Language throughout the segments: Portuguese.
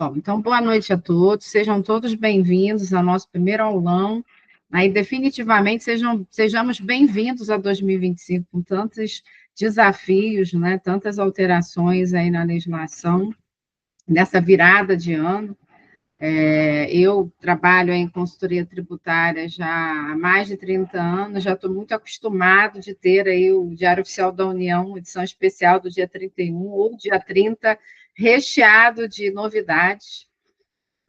Bom, então, boa noite a todos, sejam todos bem-vindos ao nosso primeiro aulão. Aí, definitivamente, sejamos bem-vindos a 2025, com tantos desafios, né, tantas alterações aí na legislação, nessa virada de ano. Eu trabalho em consultoria tributária já há mais de 30 anos, já estou muito acostumado de ter aí o Diário Oficial da União, edição especial do dia 31 ou dia 30, recheado de novidades.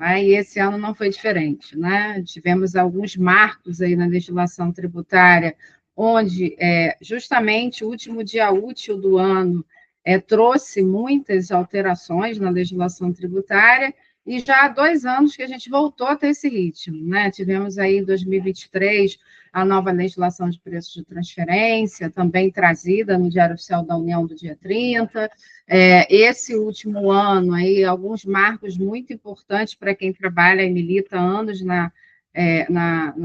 E esse ano não foi diferente, né? Tivemos alguns marcos aí na legislação tributária, onde justamente o último dia útil do ano trouxe muitas alterações na legislação tributária, e já há 2 anos que a gente voltou a ter esse ritmo, né? Tivemos aí em 2023 a nova legislação de preços de transferência, também trazida no Diário Oficial da União do dia 30. Esse último ano, aí, alguns marcos muito importantes para quem trabalha e milita há anos na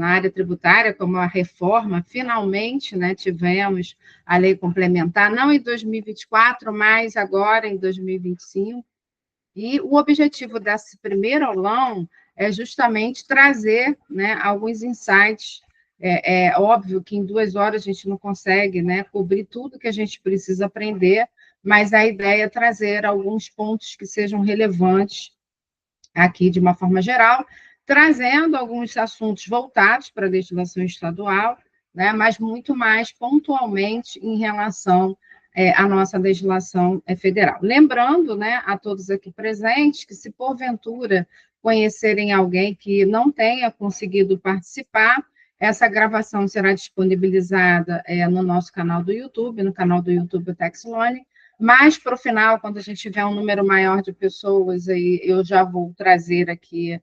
área tributária, como a reforma, finalmente, né, tivemos a lei complementar, não em 2024, mas agora em 2025, e o objetivo desse primeiro aulão é justamente trazer, né, alguns insights. É óbvio que em 2 horas a gente não consegue, né, cobrir tudo que a gente precisa aprender, mas a ideia é trazer alguns pontos que sejam relevantes aqui de uma forma geral, trazendo alguns assuntos voltados para a legislação estadual, né, mas muito mais pontualmente em relação à nossa legislação federal. Lembrando, né, a todos aqui presentes que, se porventura conhecerem alguém que não tenha conseguido participar, essa gravação será disponibilizada no nosso canal do YouTube, no canal do YouTube Tax Learning. Mas, para o final, quando a gente tiver um número maior de pessoas, aí eu já vou trazer aqui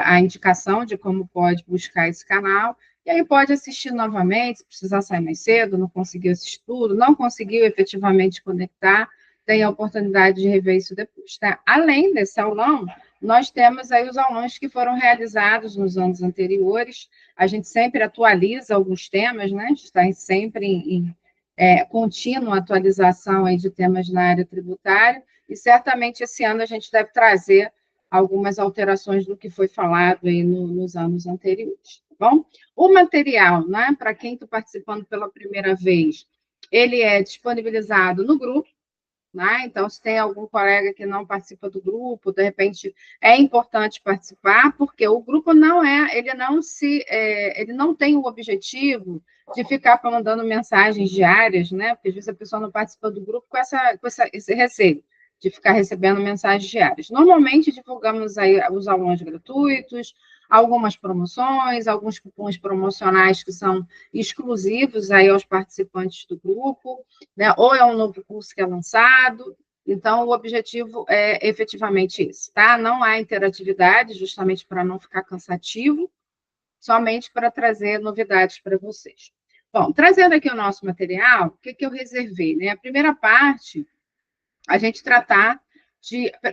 a indicação de como pode buscar esse canal. E aí pode assistir novamente, se precisar sair mais cedo, não conseguiu assistir tudo, não conseguiu efetivamente conectar, tem a oportunidade de rever isso depois. Tá? Além desse aulão, nós temos aí os aulões que foram realizados nos anos anteriores. A gente sempre atualiza alguns temas, né? A gente está sempre em contínua atualização aí de temas na área tributária, e certamente esse ano a gente deve trazer algumas alterações do que foi falado aí nos anos anteriores, tá bom? O material, né, para quem está participando pela primeira vez, ele é disponibilizado no grupo, né? Então, se tem algum colega que não participa do grupo, de repente é importante participar, porque o grupo ele não tem o objetivo de ficar mandando mensagens diárias, né? Porque às vezes a pessoa não participa do grupo com esse receio de ficar recebendo mensagens diárias. Normalmente divulgamos aí os aulões gratuitos, algumas promoções, alguns cupons promocionais que são exclusivos aí aos participantes do grupo, né? Ou é um novo curso que é lançado. Então, o objetivo é efetivamente esse, tá? Não há interatividade, justamente para não ficar cansativo, somente para trazer novidades para vocês. Bom, trazendo aqui o nosso material, o que eu reservei, né? A primeira parte, a gente tratar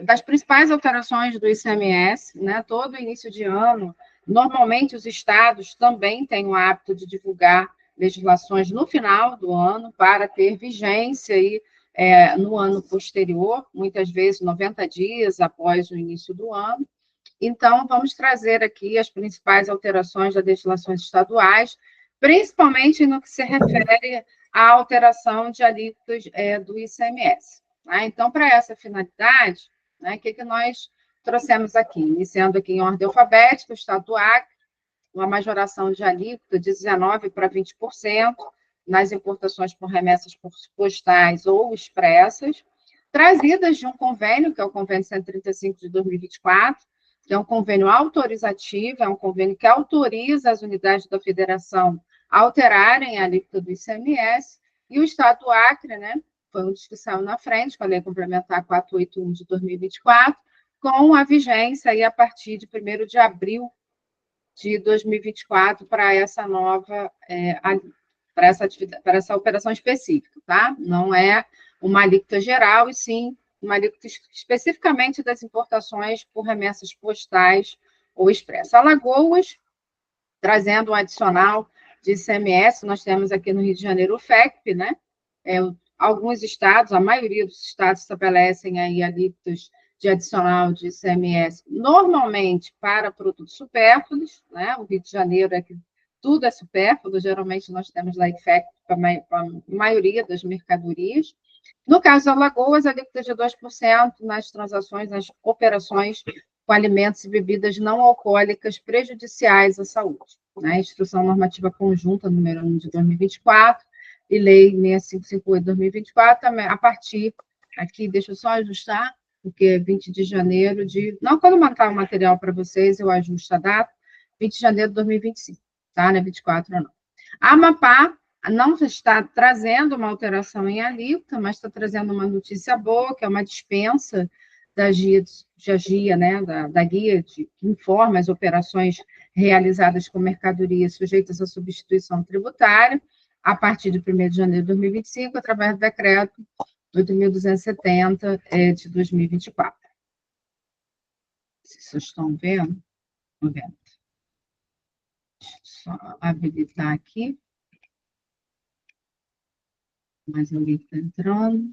das principais alterações do ICMS, né? Todo início de ano, normalmente os estados também têm o hábito de divulgar legislações no final do ano para ter vigência aí, no ano posterior, muitas vezes 90 dias após o início do ano. Então, vamos trazer aqui as principais alterações das legislações estaduais, principalmente no que se refere à alteração de alíquotas do ICMS. Tá? Então, para essa finalidade, né, o que nós trouxemos aqui? Iniciando aqui em ordem alfabética, o Estado do Acre, uma majoração de alíquota de 19% para 20% nas importações por remessas postais ou expressas, trazidas de um convênio, que é o Convênio 135 de 2024, que é um convênio autorizativo, é um convênio que autoriza as unidades da federação a alterarem a alíquota do ICMS, e o Estado do Acre, né, foi um dos que saiu na frente, com a Lei Complementar 481 de 2024, com a vigência aí a partir de 1º de abril de 2024 para essa nova, para essa operação específica, tá? Não é uma alíquota geral, e sim uma alíquota especificamente das importações por remessas postais ou expressas. Alagoas, trazendo um adicional de ICMS, nós temos aqui no Rio de Janeiro o FECP, né? Alguns estados, a maioria dos estados estabelecem aí alíquotas de adicional de ICMS, normalmente para produtos supérfluos, né? O Rio de Janeiro é que tudo é supérfluo, geralmente nós temos lá IFEC para a maioria das mercadorias. No caso de Alagoas, a alíquota de 2% nas transações, nas operações com alimentos e bebidas não alcoólicas prejudiciais à saúde. Né? Instrução Normativa Conjunta número 1 de 2024 e Lei 6558 de 2024, a partir, aqui, deixa eu só ajustar, porque é 20 de janeiro de... Não, quando eu mandar o material para vocês, eu ajusto a data, 20 de janeiro de 2025, tá? Não é 24, não. A Amapá não está trazendo uma alteração em alíquota, mas está trazendo uma notícia boa, que é uma dispensa da GIA, né, da guia que informa as operações realizadas com mercadorias sujeitas à substituição tributária, a partir de 1º de janeiro de 2025, através do decreto 8.270 de 2024. Vocês estão vendo? Estão vendo? Deixa eu só habilitar aqui. Mais alguém está entrando.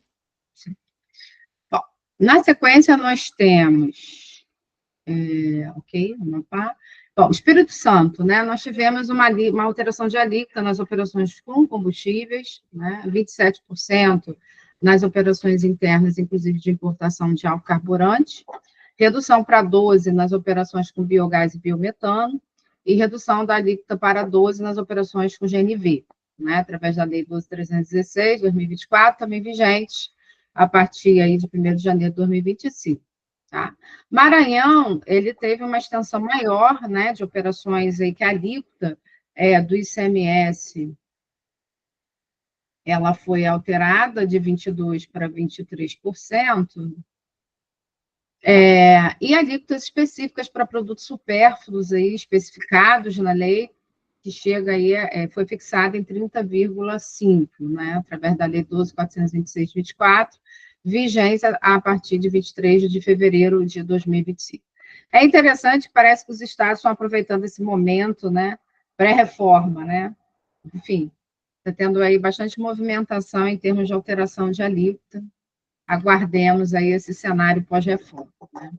Bom, na sequência, nós temos... ok, Amapá. Bom, Espírito Santo, né? Nós tivemos uma alteração de alíquota nas operações com combustíveis, né? 27% nas operações internas, inclusive de importação de álcool carburante, redução para 12% nas operações com biogás e biometano, e redução da alíquota para 12% nas operações com GNV, né? Através da Lei 12.316, 2024, também vigente a partir aí de 1º de janeiro de 2025. Tá? Maranhão, ele teve uma extensão maior, né, de operações aí que a alíquota do ICMS, ela foi alterada de 22% para 23%, e alíquotas específicas para produtos supérfluos aí, especificados na lei, que chega aí, foi fixada em 30,5%, né, através da Lei 12.426/24, vigência a partir de 23 de fevereiro de 2025. É interessante, parece que os estados estão aproveitando esse momento, né, pré-reforma, né, enfim, está tendo aí bastante movimentação em termos de alteração de alíquota, aguardemos aí esse cenário pós-reforma. Né?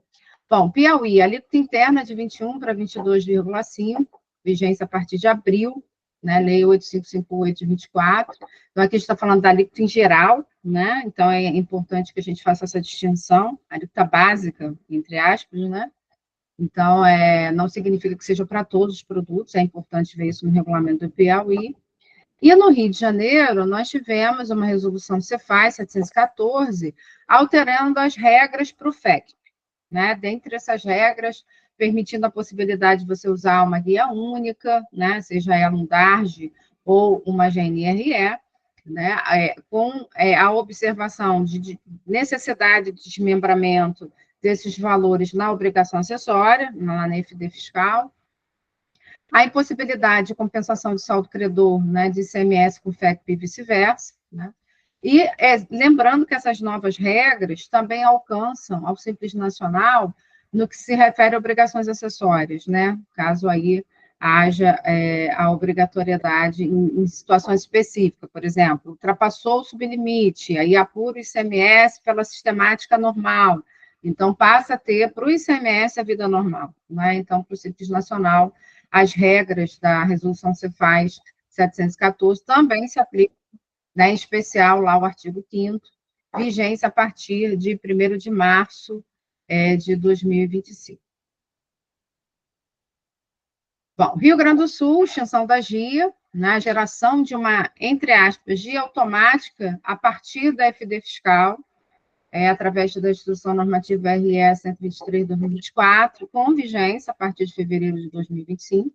Bom, Piauí, alíquota interna de 21 para 22,5, vigência a partir de abril, né, Lei 8558 de 24. Então, aqui a gente está falando da alíquota em geral, né? Então, é importante que a gente faça essa distinção, alíquota básica, entre aspas, né? Então, não significa que seja para todos os produtos, é importante ver isso no regulamento do Piauí. E no Rio de Janeiro, nós tivemos uma resolução Cefaz 714, alterando as regras para o FEC, né? Dentre essas regras, permitindo a possibilidade de você usar uma guia única, né? Seja ela um DARJ ou uma GNRE, né? Com a observação de necessidade de desmembramento desses valores na obrigação acessória, na NFD fiscal, a impossibilidade de compensação de saldo credor, né, de ICMS com FECP e vice-versa, né? E lembrando que essas novas regras também alcançam ao Simples Nacional no que se refere a obrigações acessórias, né? Caso aí haja a obrigatoriedade em situações específicas, por exemplo, ultrapassou o sublimite, aí apura o ICMS pela sistemática normal, então passa a ter para o ICMS a vida normal, né? Então, para o Simples Nacional, as regras da resolução Cefaz 714 também se aplicam, né, em especial lá o artigo 5º, vigência a partir de 1º de março de 2025. Bom, Rio Grande do Sul, extinção da GIA, né, geração de uma, entre aspas, GIA automática a partir da FD fiscal, através da Instrução Normativa RE 123 de 2024, com vigência a partir de fevereiro de 2025.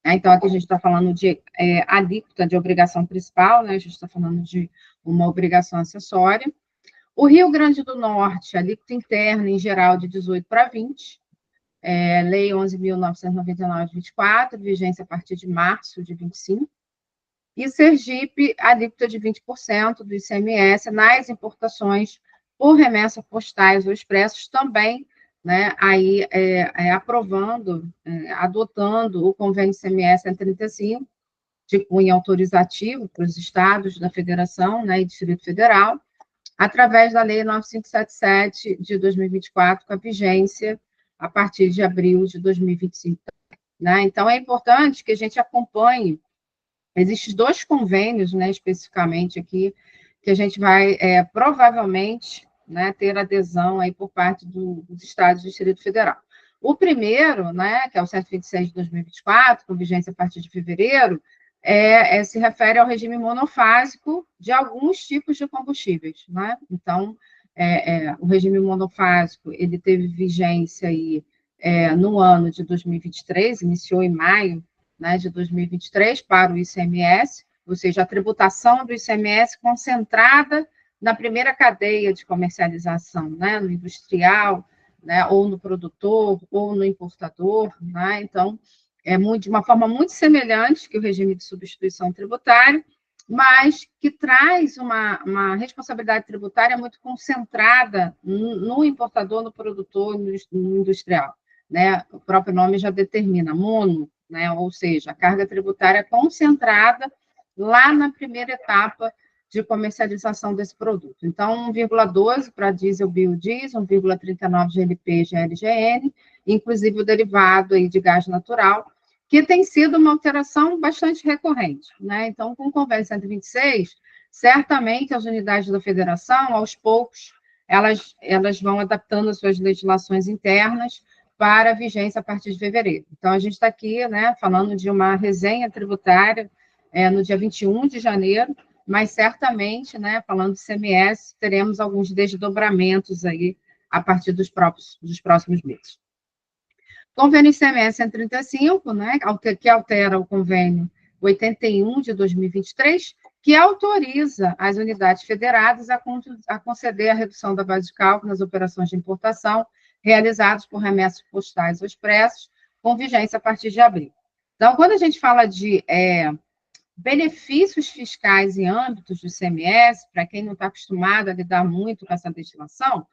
Então, aqui a gente está falando de alíquota de obrigação principal, né? A gente está falando de uma obrigação acessória. O Rio Grande do Norte, alíquota interna em geral de 18 para 20, Lei 11.999 de 24, vigência a partir de março de 25. E Sergipe, alíquota de 20% do ICMS nas importações por remessas postais ou expressos também, né, aí aprovando, adotando o convênio ICMS 135, de cunho autorizativo para os estados da federação, né, e Distrito Federal, através da Lei 9577 de 2024, com a vigência a partir de abril de 2025. Né? Então, é importante que a gente acompanhe. Existem 2 convênios, né, especificamente aqui, que a gente vai, provavelmente, né, ter adesão aí por parte dos estados do Distrito Federal. O primeiro, né, que é o 126 de 2024, com vigência a partir de fevereiro, se refere ao regime monofásico de alguns tipos de combustíveis. Né? Então, o regime monofásico ele teve vigência aí, no ano de 2023, iniciou em maio, né, de 2023 para o ICMS, ou seja, a tributação do ICMS concentrada na primeira cadeia de comercialização, né, no industrial, né, ou no produtor, ou no importador. Né? Então, de uma forma muito semelhante que o regime de substituição tributária, mas que traz uma responsabilidade tributária muito concentrada no importador, no produtor, no industrial. Né? O próprio nome já determina, mono, né? Ou seja, a carga tributária concentrada lá na primeira etapa de comercialização desse produto. Então, 1,12 para diesel, biodiesel, 1,39 GLP, GLGN, inclusive o derivado aí de gás natural, que tem sido uma alteração bastante recorrente. Né? Então, com o Convênio 126, certamente as unidades da federação, aos poucos, elas vão adaptando as suas legislações internas para a vigência a partir de fevereiro. Então, a gente está aqui, né, falando de uma resenha tributária no dia 21 de janeiro, mas certamente, né, falando de CMS, teremos alguns desdobramentos aí a partir dos próximos meses. Convênio ICMS 135, né, que altera o convênio 81 de 2023, que autoriza as unidades federadas a conceder a redução da base de cálculo nas operações de importação realizadas por remessas postais ou expressos, com vigência a partir de abril. Então, quando a gente fala de benefícios fiscais em âmbitos do ICMS, para quem não está acostumado a lidar muito com essa legislação,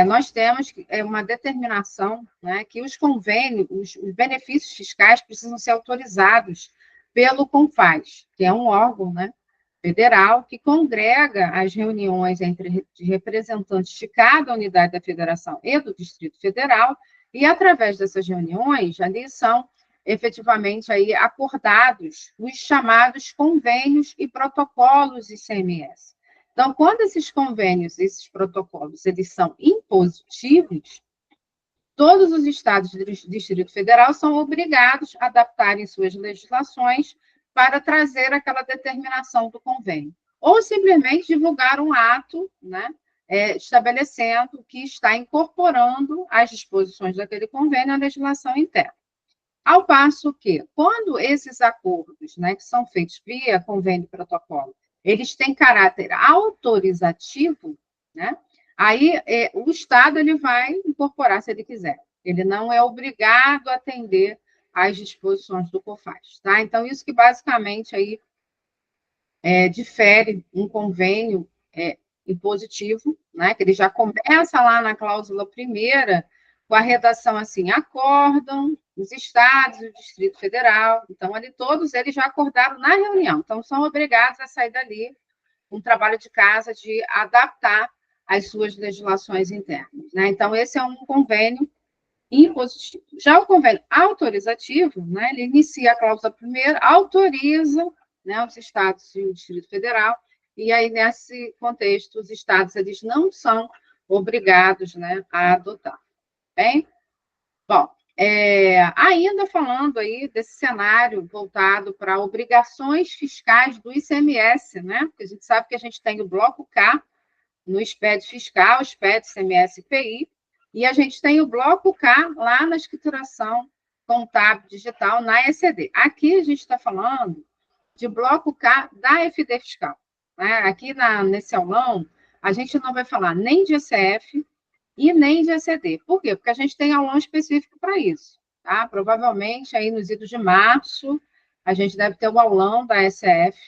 nós temos uma determinação, né, que os convênios, os benefícios fiscais precisam ser autorizados pelo CONFAZ, que é um órgão, né, federal que congrega as reuniões entre representantes de cada unidade da federação e do Distrito Federal, e através dessas reuniões, ali são efetivamente aí acordados os chamados convênios e protocolos ICMS. Então, quando esses convênios, esses protocolos, eles são impositivos, todos os estados do Distrito Federal são obrigados a adaptarem suas legislações para trazer aquela determinação do convênio. Ou simplesmente divulgar um ato, né, estabelecendo que está incorporando as disposições daquele convênio à legislação interna. Ao passo que, quando esses acordos, né, que são feitos via convênio e protocolo, eles têm caráter autorizativo, né, aí o Estado ele vai incorporar se ele quiser. Ele não é obrigado a atender às disposições do CONFAZ. Tá? Então, isso que basicamente aí difere um convênio impositivo, né, que ele já começa lá na cláusula primeira, com a redação assim, acordam os estados e o Distrito Federal, então ali todos eles já acordaram na reunião, então são obrigados a sair dali um trabalho de casa de adaptar as suas legislações internas. Né? Então, esse é um convênio impositivo. Já o convênio autorizativo, né, ele inicia a cláusula primeira, autoriza, né, os estados e o Distrito Federal, e aí, nesse contexto, os estados eles não são obrigados, né, a adotar. Bem? Bom, ainda falando aí desse cenário voltado para obrigações fiscais do ICMS, né? Porque a gente sabe que a gente tem o bloco K no SPED fiscal, SPED, ICMS e IPI, e a gente tem o bloco K lá na escrituração contábil digital, na ECD. Aqui a gente está falando de bloco K da FD fiscal. Né? Aqui nesse aulão, a gente não vai falar nem de ECF, e nem de ECD. Por quê? Porque a gente tem aulão específico para isso. Tá? Provavelmente, aí nos idos de março, a gente deve ter o aulão da SF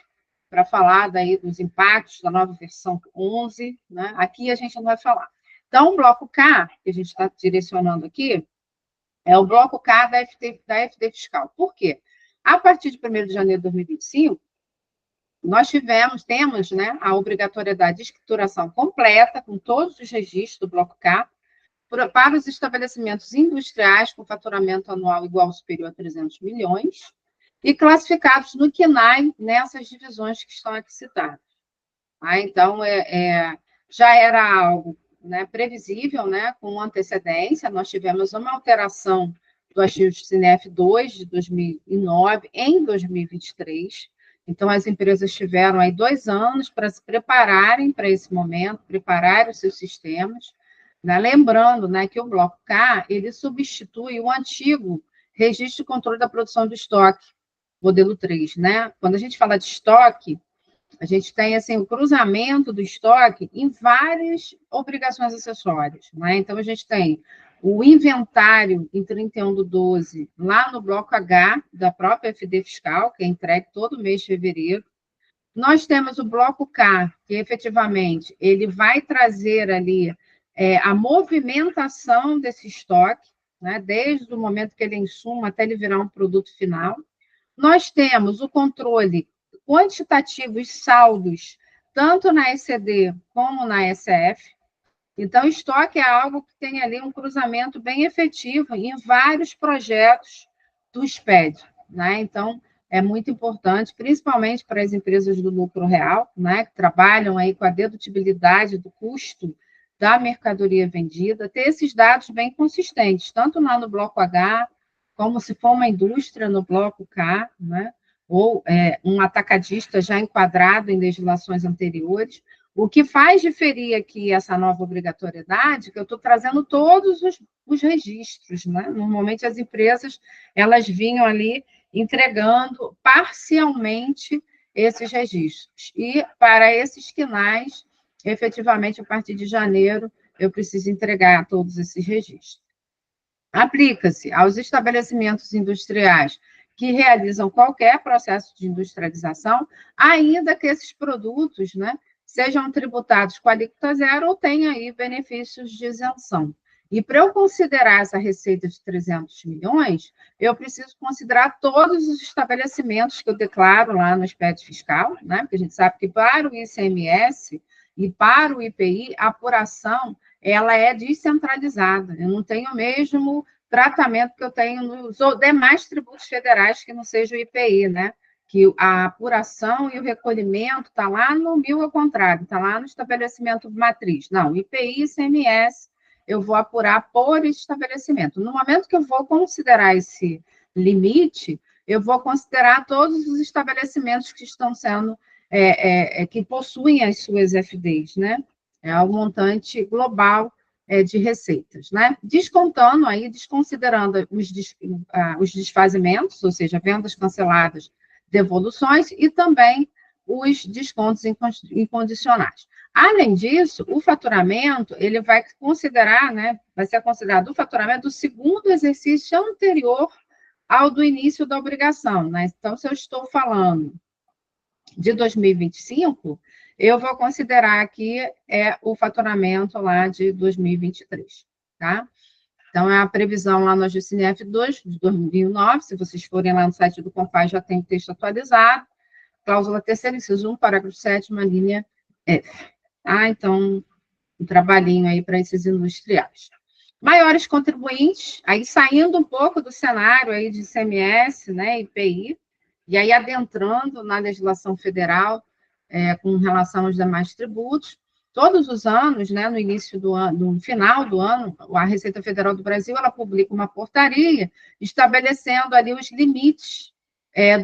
para falar daí dos impactos da nova versão 11. Né? Aqui a gente não vai falar. Então, o bloco K, que a gente está direcionando aqui, é o bloco K da FD fiscal. Por quê? A partir de 1º de janeiro de 2025, temos, né, a obrigatoriedade de escrituração completa, com todos os registros do Bloco K, para os estabelecimentos industriais com faturamento anual igual ou superior a 300 milhões, e classificados no CNAE, nessas divisões que estão aqui citadas. Então, já era algo, né, previsível, né, com antecedência. Nós tivemos uma alteração do ajuste CINEF 2 de 2009 em 2023. Então, as empresas tiveram aí 2 anos para se prepararem para esse momento, preparar os seus sistemas, né? Lembrando, né, que o Bloco K, ele substitui o antigo Registro de Controle da Produção do Estoque, modelo 3, né? Quando a gente fala de estoque, a gente tem assim, o cruzamento do estoque em várias obrigações acessórias. Né? Então, a gente tem o inventário em 31/12, lá no bloco H da própria FD Fiscal, que é entregue todo mês de fevereiro. Nós temos o bloco K, que efetivamente ele vai trazer ali a movimentação desse estoque, né? Desde o momento que ele é insumo até ele virar um produto final. Nós temos o controle quantitativo e saldos, tanto na ECD como na SF. Então, estoque é algo que tem ali um cruzamento bem efetivo em vários projetos do SPED. Né? Então, é muito importante, principalmente para as empresas do lucro real, né, que trabalham aí com a dedutibilidade do custo da mercadoria vendida, ter esses dados bem consistentes, tanto lá no bloco H, como se for uma indústria no bloco K, né? Ou um atacadista já enquadrado em legislações anteriores. O que faz diferir aqui essa nova obrigatoriedade, que eu estou trazendo todos os registros, né? Normalmente as empresas, elas vinham ali entregando parcialmente esses registros. E para esses quinais, efetivamente, a partir de janeiro, eu preciso entregar todos esses registros. Aplica-se aos estabelecimentos industriais que realizam qualquer processo de industrialização, ainda que esses produtos, né, sejam tributados com alíquota zero ou tenham aí benefícios de isenção. E para eu considerar essa receita de 300 milhões, eu preciso considerar todos os estabelecimentos que eu declaro lá no SPED fiscal, né? Porque a gente sabe que para o ICMS e para o IPI, a apuração ela é descentralizada. Eu não tenho o mesmo tratamento que eu tenho nos demais tributos federais que não seja o IPI, né? Que a apuração e o recolhimento está lá no mil ao contrário, está lá no estabelecimento matriz. Não, IPI e ICMS eu vou apurar por estabelecimento. No momento que eu vou considerar esse limite, eu vou considerar todos os estabelecimentos que estão sendo, que possuem as suas FDs, né? É o montante global de receitas, né? Descontando aí, desconsiderando os desfazimentos, ou seja, vendas canceladas, devoluções, e também os descontos incondicionais. Além disso, o faturamento, ele vai considerar, né, vai ser considerado o faturamento do segundo exercício anterior ao do início da obrigação, né? Então, se eu estou falando de 2025, eu vou considerar aqui o faturamento lá de 2023, tá? Então, é a previsão lá no AGCNF 2 de 2009, se vocês forem lá no site do Compaz, já tem o texto atualizado, cláusula terceira, inciso 1, parágrafo 7º, linha F. Então, um trabalhinho aí para esses industriais. Maiores contribuintes, aí saindo um pouco do cenário aí de ICMS, né, IPI, e aí adentrando na legislação federal com relação aos demais tributos. Todos os anos, né, no início do ano, no final do ano, a Receita Federal do Brasil ela publica uma portaria estabelecendo ali os limites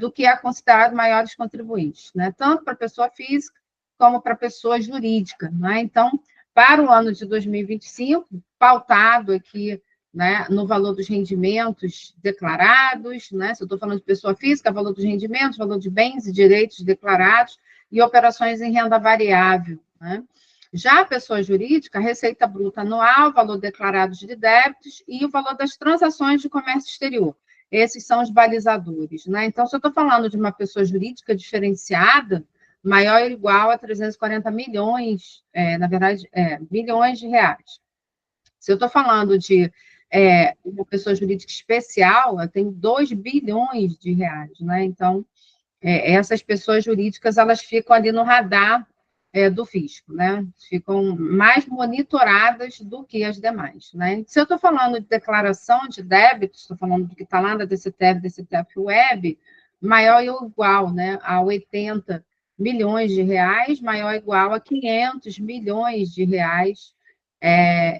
do que é considerado maiores contribuintes, né, tanto para pessoa física como para pessoa jurídica. Né? Então, para o ano de 2025, pautado aqui, né, no valor dos rendimentos declarados, né? Se eu estou falando de pessoa física, valor dos rendimentos, valor de bens e direitos declarados e operações em renda variável. Né? Já a pessoa jurídica, receita bruta anual, valor declarado de débitos e o valor das transações de comércio exterior. Esses são os balizadores. Né? Então, se eu estou falando de uma pessoa jurídica diferenciada, maior ou igual a 340 milhões, na verdade, bilhões de reais. Se eu estou falando de uma pessoa jurídica especial, eu tenho 2 bilhões de reais, né? Então, essas pessoas jurídicas, elas ficam ali no radar do fisco, né? Ficam mais monitoradas do que as demais, né? Se eu estou falando de declaração de débitos, estou falando do que está lá na DCTF, DCTF Web, maior ou igual, né, a 80 milhões de reais, maior ou igual a 500 milhões de reais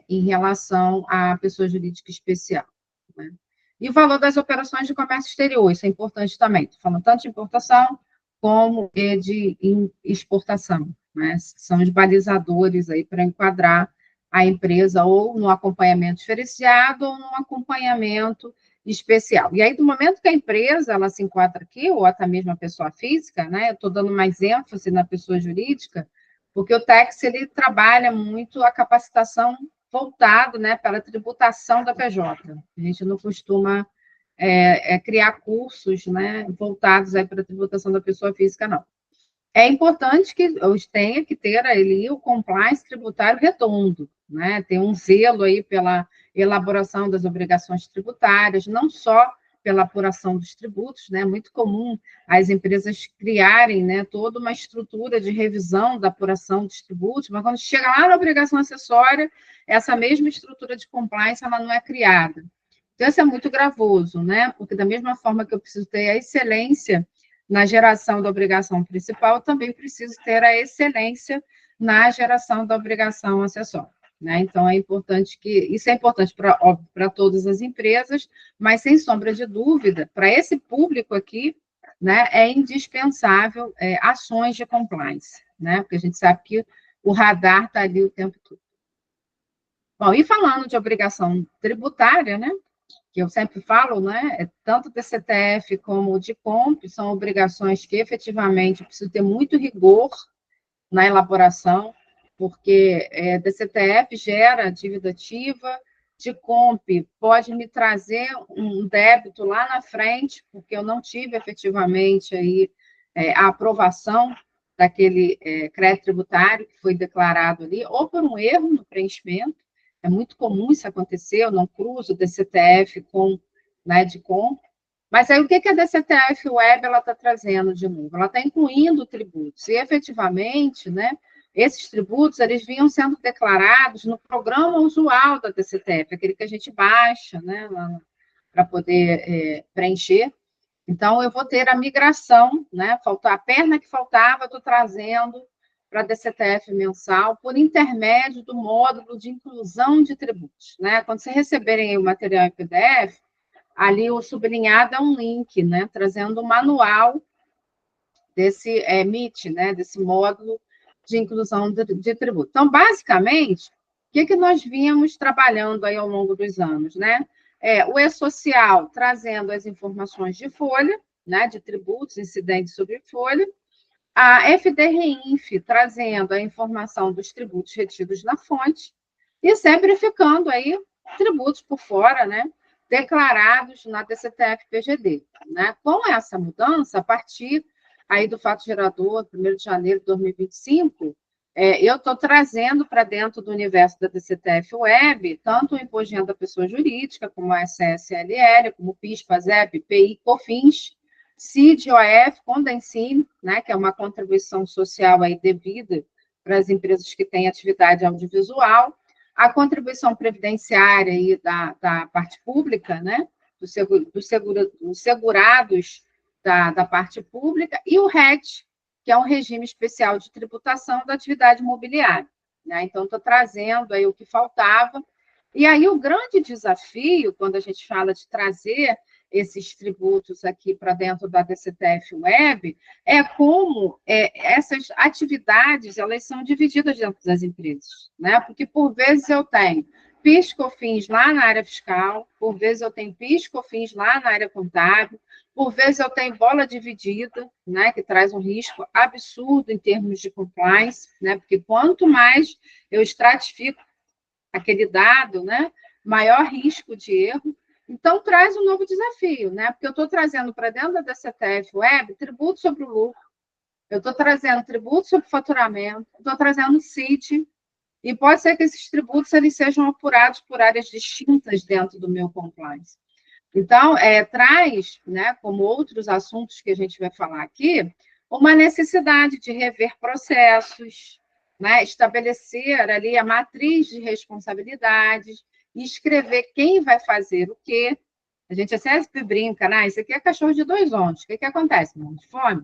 em relação à pessoa jurídica especial, né? E o valor das operações de comércio exterior, isso é importante também. Estou falando tanto de importação como de exportação, né? São os balizadores aí para enquadrar a empresa ou no acompanhamento diferenciado ou no acompanhamento especial. E aí, do momento que a empresa ela se enquadra aqui, ou até mesmo a pessoa física, né? Eu estou dando mais ênfase na pessoa jurídica, porque o Tex ele trabalha muito a capacitação voltado, né, para a tributação da PJ. A gente não costuma criar cursos, né, voltados aí para a tributação da pessoa física, não. É importante que eu tenha que ter ali o compliance tributário redondo, né, ter um zelo aí pela elaboração das obrigações tributárias, não só pela apuração dos tributos, né, é muito comum as empresas criarem, né, toda uma estrutura de revisão da apuração dos tributos, mas quando chega lá na obrigação acessória, essa mesma estrutura de compliance, ela não é criada. Então, isso é muito gravoso, né, porque da mesma forma que eu preciso ter a excelência na geração da obrigação principal, eu também preciso ter a excelência na geração da obrigação acessória, né? Então, é importante isso é importante para todas as empresas, mas, sem sombra de dúvida, para esse público aqui, né, é indispensável ações de compliance, né? Porque a gente sabe que o radar está ali o tempo todo. Bom, e falando de obrigação tributária, né? Que eu sempre falo, né? Tanto o DCTF como o DICOMP são obrigações que efetivamente eu preciso ter muito rigor na elaboração, porque DCTF gera dívida ativa, DICOMP pode me trazer um débito lá na frente, porque eu não tive efetivamente aí a aprovação daquele crédito tributário que foi declarado ali, ou por um erro no preenchimento. É muito comum isso acontecer, eu não cruzo o DCTF com, né, DICOMP. Mas aí o que a DCTF Web está trazendo de novo? Ela está incluindo tributos. E, efetivamente, né, esses tributos eles vinham sendo declarados no programa usual da DCTF, aquele que a gente baixa, né, para poder preencher. Então, eu vou ter a migração, né, a perna que faltava, estou trazendo para a DCTF mensal, por intermédio do módulo de inclusão de tributos, né? Quando vocês receberem o material em PDF, ali o sublinhado é um link, né, trazendo o manual desse MIT, né, desse módulo de inclusão de tributo. Então, basicamente, o que nós vínhamos trabalhando aí ao longo dos anos, né? O E-Social trazendo as informações de folha, né, de tributos incidentes sobre folha, a FDRINF trazendo a informação dos tributos retidos na fonte, e sempre ficando aí tributos por fora, né, declarados na DCTF-PGD, né? Com essa mudança, a partir aí do fato gerador, 1º de janeiro de 2025, eu estou trazendo para dentro do universo da DCTF Web, tanto o imposto de renda da pessoa jurídica, como a SSLL, como o PIS, PASEP, PI, COFINS, CID, OF, Condensine, né, que é uma contribuição social aí devida para as empresas que têm atividade audiovisual, a contribuição previdenciária aí da parte pública, né, dos segurados da parte pública, e o RET, que é um regime especial de tributação da atividade imobiliária, né? Então, estou trazendo aí o que faltava. E aí, o grande desafio, quando a gente fala de trazer esses tributos aqui para dentro da DCTF Web, é como essas atividades elas são divididas dentro das empresas, né? Porque, por vezes, eu tenho PIS, COFINS lá na área fiscal, por vezes eu tenho PIS, COFINS lá na área contábil, por vezes eu tenho bola dividida, né, que traz um risco absurdo em termos de compliance, né? Porque quanto mais eu estratifico aquele dado, né, maior risco de erro. Então, traz um novo desafio, né? Porque eu estou trazendo para dentro da DCTF Web tributo sobre o lucro, eu estou trazendo tributo sobre faturamento, estou trazendo CIT, e pode ser que esses tributos eles sejam apurados por áreas distintas dentro do meu compliance. Então, traz, né, como outros assuntos que a gente vai falar aqui, uma necessidade de rever processos, né, estabelecer ali a matriz de responsabilidades, e escrever quem vai fazer o quê. A gente sempre brinca, né? Isso aqui é cachorro de dois homens. O que que acontece, morro de fome?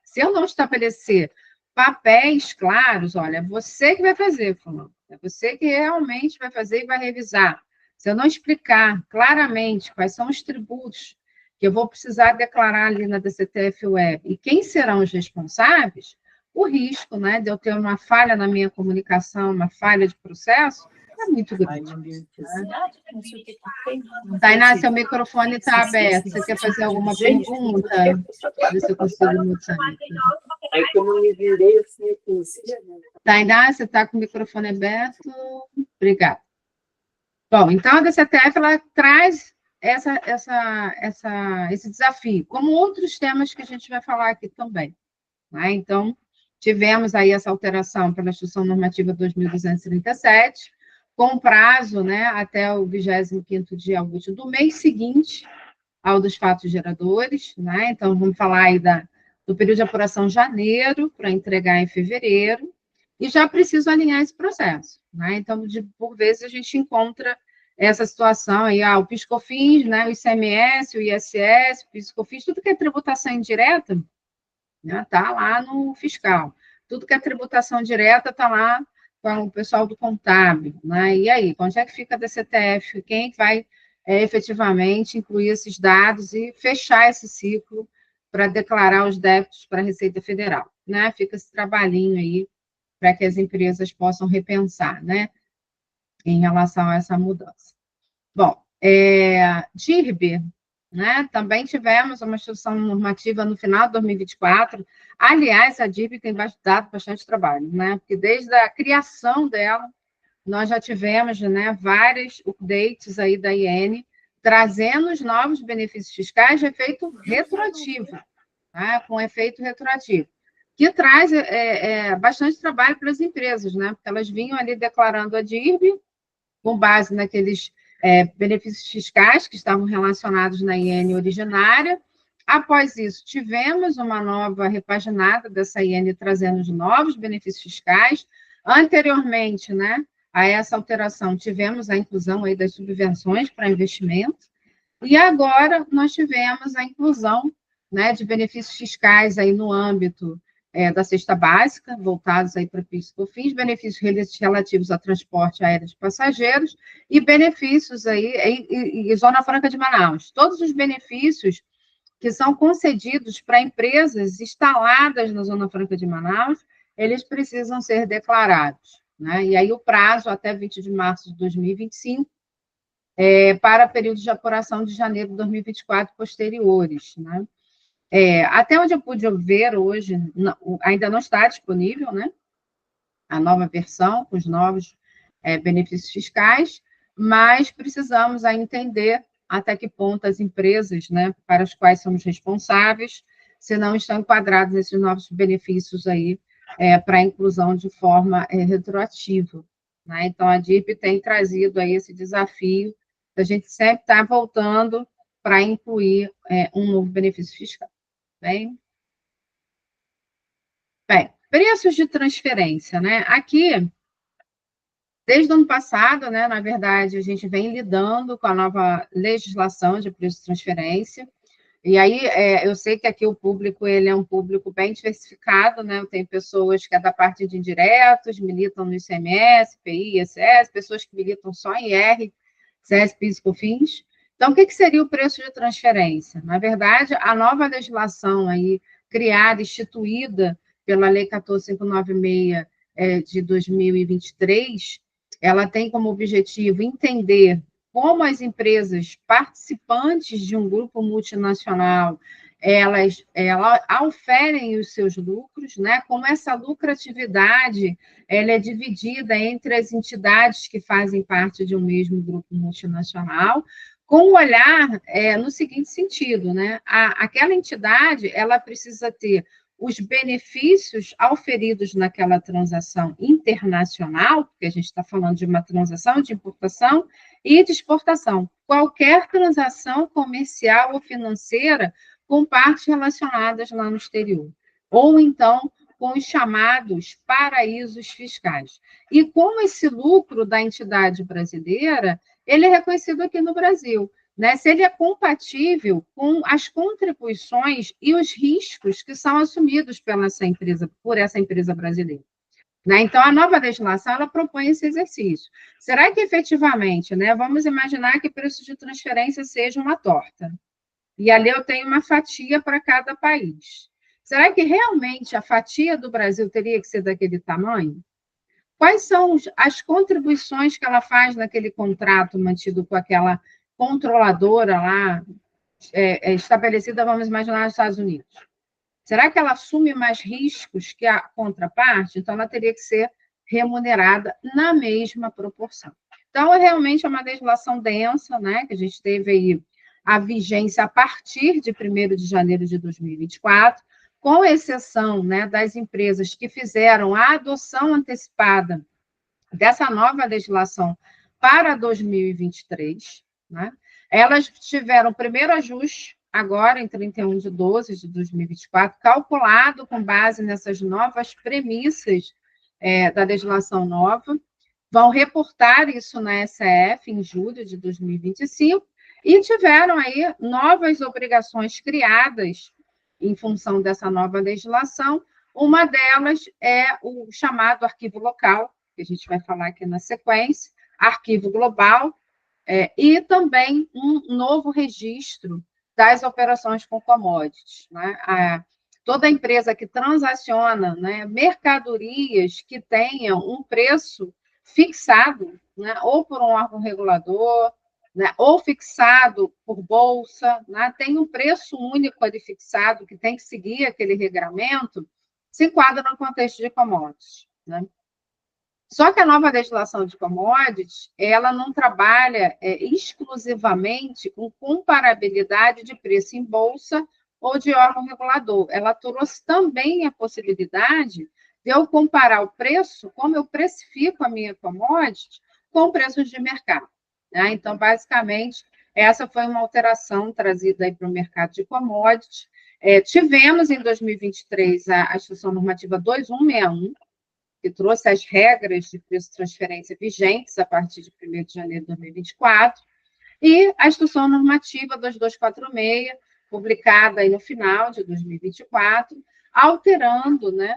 Se eu não estabelecer papéis claros, olha, é você que vai fazer, fulano. É você que realmente vai fazer e vai revisar. Se eu não explicar claramente quais são os tributos que eu vou precisar declarar ali na DCTF Web e quem serão os responsáveis, o risco, né, de eu ter uma falha na minha comunicação, uma falha de processo, é muito grande. Tainá, seu microfone está aberto. Você quer fazer alguma pergunta? Ver se eu consigo mutar. Aí, como eu me virei, assim, eu conhecia, né? Tainá, você está com o microfone aberto? Obrigada. Bom, então a DCTF ela traz esse desafio, como outros temas que a gente vai falar aqui também. Né? Então, tivemos aí essa alteração pela Instrução Normativa 2237, com prazo, né, até o 25º dia útil do mês seguinte ao dos fatos geradores, né? Então, vamos falar aí do período de apuração janeiro, para entregar em fevereiro, e já preciso alinhar esse processo, né? Então, por vezes, a gente encontra essa situação aí, o PIS/COFINS, né, o ICMS, o ISS, o PIS/COFINS, tudo que é tributação indireta, né, tá lá no fiscal. Tudo que é tributação direta está lá com o pessoal do contábil, né? E aí, onde é que fica a DCTF? Quem vai efetivamente incluir esses dados e fechar esse ciclo para declarar os débitos para a Receita Federal, né? Fica esse trabalhinho aí para que as empresas possam repensar, né, em relação a essa mudança. Bom, DIRB, né, também tivemos uma instrução normativa no final de 2024. Aliás, a DIRB tem dado bastante trabalho, né, porque desde a criação dela, nós já tivemos, né, vários updates aí da IN, trazendo os novos benefícios fiscais de efeito retroativo, tá? Com efeito retroativo, que traz bastante trabalho para as empresas, né, porque elas vinham ali declarando a DIRB com base naqueles benefícios fiscais que estavam relacionados na IN originária. Após isso, tivemos uma nova repaginada dessa IN trazendo os novos benefícios fiscais. Anteriormente, né, a essa alteração, tivemos a inclusão aí das subvenções para investimento, e agora nós tivemos a inclusão, né, de benefícios fiscais aí no âmbito da cesta básica, voltados aí para PIS/COFINS, benefícios relativos a transporte aéreo de passageiros e benefícios aí em Zona Franca de Manaus. Todos os benefícios que são concedidos para empresas instaladas na Zona Franca de Manaus, eles precisam ser declarados, né? E aí o prazo até 20 de março de 2025 para períodos de apuração de janeiro de 2024 posteriores, né? Até onde eu pude ver hoje, ainda não está disponível, né, a nova versão, com os novos benefícios fiscais, mas precisamos aí entender até que ponto as empresas, né, para as quais somos responsáveis, se não estão enquadrados nesses novos benefícios aí, para a inclusão de forma retroativa. Né? Então, a DIRP tem trazido aí esse desafio da gente sempre estar voltando para incluir um novo benefício fiscal. Bem, preços de transferência, né? Aqui, desde o ano passado, né, na verdade, a gente vem lidando com a nova legislação de preço de transferência, e aí eu sei que aqui o público, ele é um público bem diversificado, né? Eu tenho pessoas que é da parte de indiretos, militam no ICMS, PI, ISS, pessoas que militam só em IR, CS, PIS e COFINS. Então, o que seria o preço de transferência? Na verdade, a nova legislação aí, criada, instituída pela Lei 14.596 de 2023, ela tem como objetivo entender como as empresas participantes de um grupo multinacional, elas oferem os seus lucros, né? Como essa lucratividade ela é dividida entre as entidades que fazem parte de um mesmo grupo multinacional, com o olhar no seguinte sentido, né? Aquela entidade ela precisa ter os benefícios auferidos naquela transação internacional, porque a gente está falando de uma transação de importação e de exportação. Qualquer transação comercial ou financeira com partes relacionadas lá no exterior. Ou então, com os chamados paraísos fiscais. E como esse lucro da entidade brasileira, ele é reconhecido aqui no Brasil. Né, se ele é compatível com as contribuições e os riscos que são assumidos por essa empresa brasileira. Né? Então, a nova legislação ela propõe esse exercício. Será que efetivamente, né, vamos imaginar que o preço de transferência seja uma torta, e ali eu tenho uma fatia para cada país. Será que realmente a fatia do Brasil teria que ser daquele tamanho? Quais são as contribuições que ela faz naquele contrato mantido com aquela controladora lá, estabelecida, vamos imaginar, nos Estados Unidos? Será que ela assume mais riscos que a contraparte? Então, ela teria que ser remunerada na mesma proporção. Então, realmente é uma legislação densa, né, que a gente teve aí a vigência a partir de 1º de janeiro de 2024, com exceção, né, das empresas que fizeram a adoção antecipada dessa nova legislação para 2023, né? Elas tiveram o primeiro ajuste agora, em 31/12 de 2024, calculado com base nessas novas premissas da legislação nova, vão reportar isso na SEF em julho de 2025, e tiveram aí novas obrigações criadas em função dessa nova legislação. Uma delas é o chamado arquivo local, que a gente vai falar aqui na sequência, arquivo global, e também um novo registro das operações com commodities. Né? Toda empresa que transaciona, né, mercadorias que tenham um preço fixado, né, ou por um órgão regulador, né, ou fixado por bolsa, né, tem um preço único ali fixado, que tem que seguir aquele regramento, se enquadra no contexto de commodities. Né? Só que a nova legislação de commodities, ela não trabalha exclusivamente com comparabilidade de preço em bolsa ou de órgão regulador. Ela trouxe também a possibilidade de eu comparar o preço, como eu precifico a minha commodity, com preços de mercado. Né? Então, basicamente, essa foi uma alteração trazida para o mercado de commodities. Tivemos, em 2023, a Instrução Normativa 2161, que trouxe as regras de preço de transferência vigentes a partir de 1º de janeiro de 2024, e a Instrução Normativa 2246, publicada aí no final de 2024, alterando, né,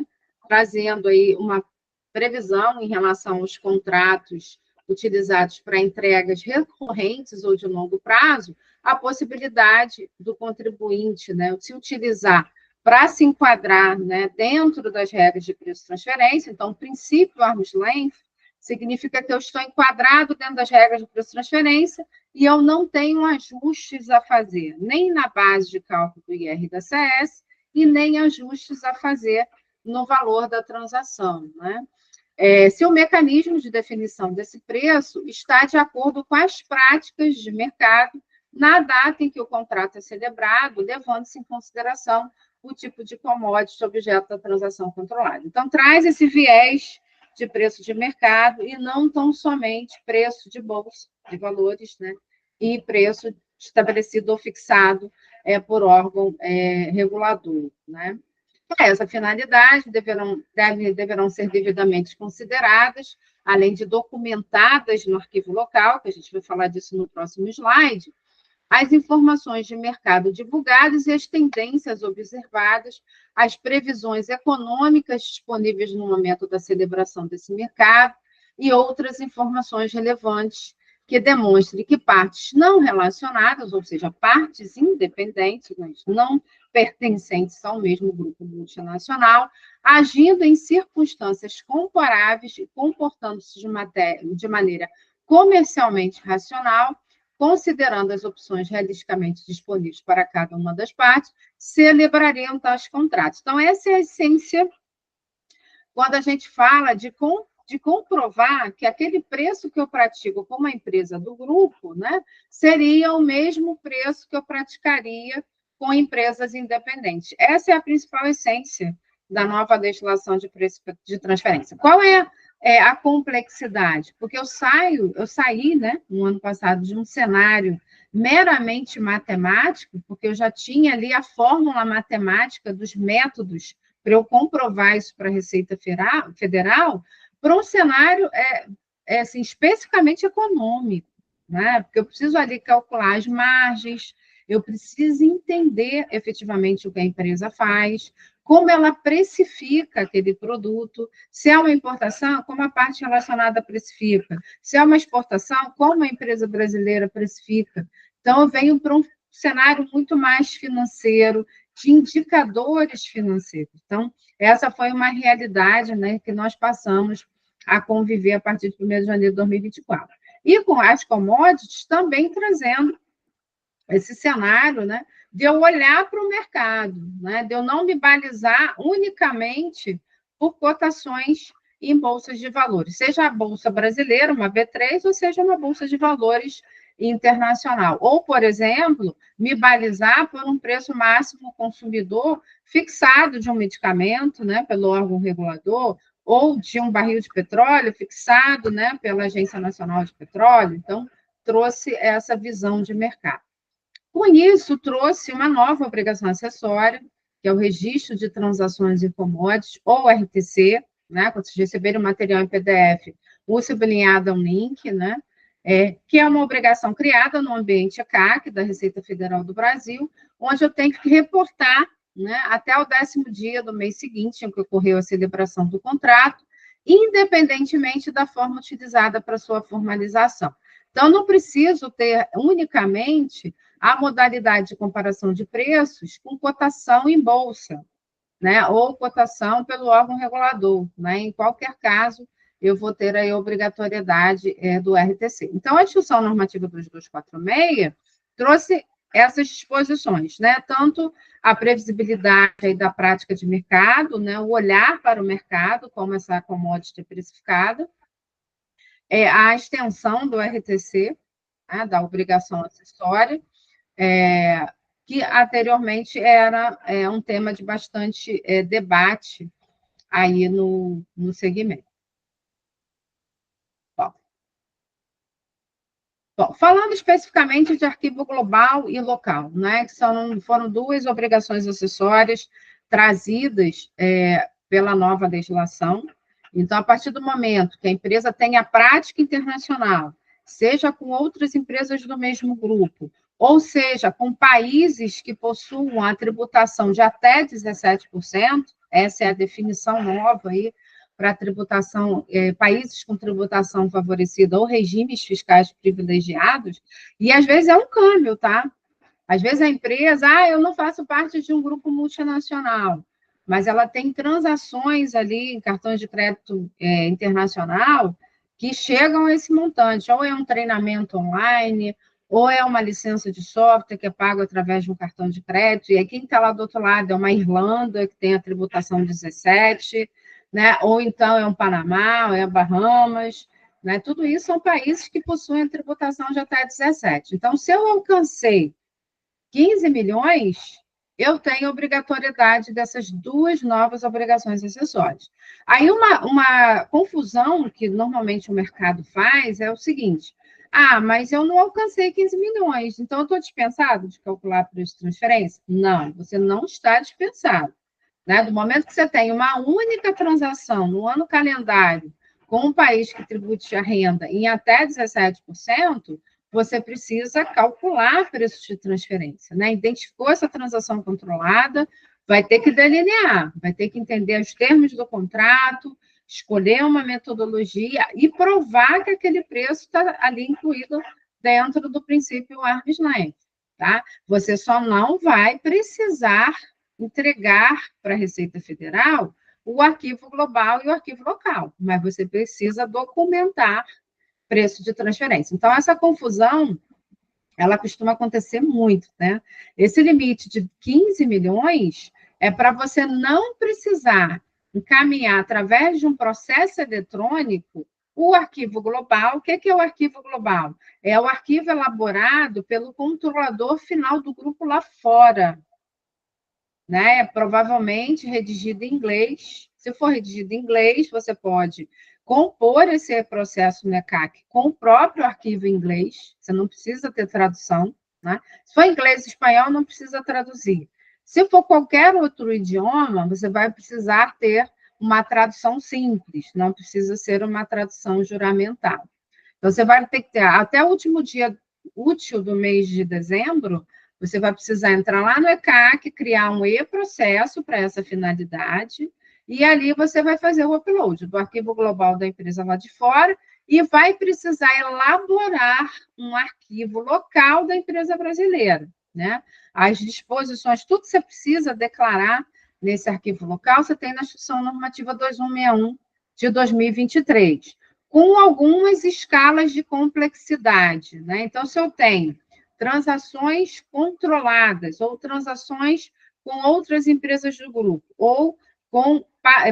trazendo aí uma previsão em relação aos contratos utilizados para entregas recorrentes ou de longo prazo, a possibilidade do contribuinte, né, se utilizar para se enquadrar, né, dentro das regras de preço de transferência. Então, o princípio arm's length significa que eu estou enquadrado dentro das regras de preço de transferência e eu não tenho ajustes a fazer, nem na base de cálculo do IR da CS e nem ajustes a fazer no valor da transação. Né? Se o mecanismo de definição desse preço está de acordo com as práticas de mercado na data em que o contrato é celebrado, levando-se em consideração o tipo de commodity objeto da transação controlada. Então, traz esse viés de preço de mercado e não tão somente preço de bolsa de valores, né, e preço estabelecido ou fixado por órgão regulador. Né? Essa finalidade deverão ser devidamente consideradas, além de documentadas no arquivo local, que a gente vai falar disso no próximo slide, as informações de mercado divulgadas e as tendências observadas, as previsões econômicas disponíveis no momento da celebração desse mercado e outras informações relevantes que demonstrem que partes não relacionadas, ou seja, partes independentes, não pertencentes ao mesmo grupo multinacional, agindo em circunstâncias comparáveis e comportando-se de maneira comercialmente racional, considerando as opções realisticamente disponíveis para cada uma das partes, celebrariam tais contratos. Então, essa é a essência quando a gente fala de comprovar que aquele preço que eu pratico como a empresa do grupo, né, seria o mesmo preço que eu praticaria com empresas independentes. Essa é a principal essência da nova legislação de preço de transferência. Qual é a complexidade? Porque eu saí, né, no ano passado, de um cenário meramente matemático, porque eu já tinha ali a fórmula matemática dos métodos para eu comprovar isso para a Receita Federal, para um cenário assim, especificamente econômico, né? Porque eu preciso ali calcular as margens, eu preciso entender efetivamente o que a empresa faz, como ela precifica aquele produto, se é uma importação, como a parte relacionada precifica, se é uma exportação, como a empresa brasileira precifica. Então, eu venho para um cenário muito mais financeiro, de indicadores financeiros. Então, essa foi uma realidade, né, que nós passamos a conviver a partir de 1º de janeiro de 2024. E com as commodities também trazendo esse cenário, né, de eu olhar para o mercado, né, de eu não me balizar unicamente por cotações em bolsas de valores, seja a bolsa brasileira, uma B3, ou seja uma bolsa de valores internacional. Ou, por exemplo, me balizar por um preço máximo consumidor fixado de um medicamento, né, pelo órgão regulador, ou de um barril de petróleo fixado, né, pela Agência Nacional de Petróleo. Então, trouxe essa visão de mercado. Com isso, trouxe uma nova obrigação acessória, que é o Registro de Transações em Commodities, ou RTC, né? Quando vocês receberem o material em PDF, o sublinhado é um link, né? Que é uma obrigação criada no ambiente CAC, da Receita Federal do Brasil, onde eu tenho que reportar, né, até o 10º dia do mês seguinte, em que ocorreu a celebração do contrato, independentemente da forma utilizada para sua formalização. Então, não preciso ter unicamente a modalidade de comparação de preços com cotação em bolsa, né, ou cotação pelo órgão regulador, né? Em qualquer caso, eu vou ter aí a obrigatoriedade do RTC. Então, a Instrução Normativa 2246 trouxe essas disposições, né? Tanto a previsibilidade aí da prática de mercado, né? O olhar para o mercado, como essa commodity é precificada, a extensão do RTC, né, da obrigação acessória, que anteriormente era um tema de bastante debate aí no segmento. Bom, falando especificamente de arquivo global e local, né, que foram duas obrigações acessórias trazidas pela nova legislação. Então, a partir do momento que a empresa tem a prática internacional, seja com outras empresas do mesmo grupo, ou seja, com países que possuam a tributação de até 17%, essa é a definição nova aí para tributação, países com tributação favorecida ou regimes fiscais privilegiados, e às vezes é um câmbio, tá? Às vezes a empresa, eu não faço parte de um grupo multinacional, mas ela tem transações ali em cartões de crédito internacional que chegam a esse montante, ou é um treinamento online, ou é uma licença de software que é pago através de um cartão de crédito, e aí quem está lá do outro lado é uma Irlanda, que tem a tributação 17%, né? Ou então é um Panamá, ou é Bahamas, né? Tudo isso são países que possuem a tributação de até 17%. Então, se eu alcancei 15 milhões, eu tenho obrigatoriedade dessas duas novas obrigações acessórias. Aí, uma confusão que normalmente o mercado faz é o seguinte: mas eu não alcancei 15 milhões, então eu estou dispensado de calcular preço de transferência? Não, você não está dispensado. Né? Do momento que você tem uma única transação no ano calendário com um país que tribute a renda em até 17%, você precisa calcular preços de transferência, né? Identificou essa transação controlada, vai ter que delinear, vai ter que entender os termos do contrato, escolher uma metodologia e provar que aquele preço está ali incluído dentro do princípio arm's length, tá? Você só não vai precisar entregar para a Receita Federal o arquivo global e o arquivo local, mas você precisa documentar preço de transferência. Então, essa confusão, ela costuma acontecer muito, né? Esse limite de 15 milhões é para você não precisar encaminhar através de um processo eletrônico o arquivo global. O que é o arquivo global? É o arquivo elaborado pelo controlador final do grupo lá fora. né? Provavelmente redigido em inglês. Se for redigido em inglês, você pode compor esse processo no ECAC com o próprio arquivo em inglês, você não precisa ter tradução, né? Se for inglês e espanhol, não precisa traduzir. Se for qualquer outro idioma, você vai precisar ter uma tradução simples, não precisa ser uma tradução juramentada. Então, você vai ter que ter, até o último dia útil do mês de dezembro, você vai precisar entrar lá no ECAC, criar um e-processo para essa finalidade, e ali você vai fazer o upload do arquivo global da empresa lá de fora e vai precisar elaborar um arquivo local da empresa brasileira, né? As disposições, tudo que você precisa declarar nesse arquivo local, você tem na Instrução Normativa 2161 de 2023, com algumas escalas de complexidade, né? Então, se eu tenho transações controladas ou transações com outras empresas do grupo, ou com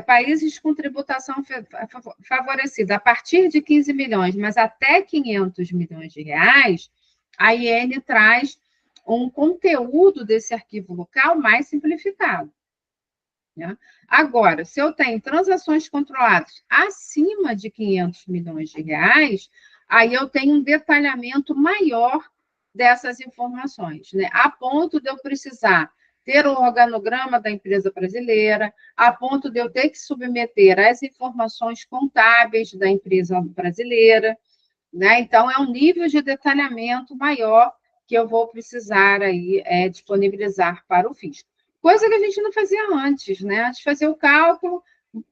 países com tributação favorecida, a partir de 15 milhões, mas até 500 milhões de reais, a IN traz um conteúdo desse arquivo local mais simplificado. Né? Agora, se eu tenho transações controladas acima de 500 milhões de reais, aí eu tenho um detalhamento maior dessas informações, né? A ponto de eu precisar ter o organograma da empresa brasileira, a ponto de eu ter que submeter as informações contábeis da empresa brasileira, né? Então, é um nível de detalhamento maior que eu vou precisar aí disponibilizar para o fisco. Coisa que a gente não fazia antes, né? Antes de fazer o cálculo,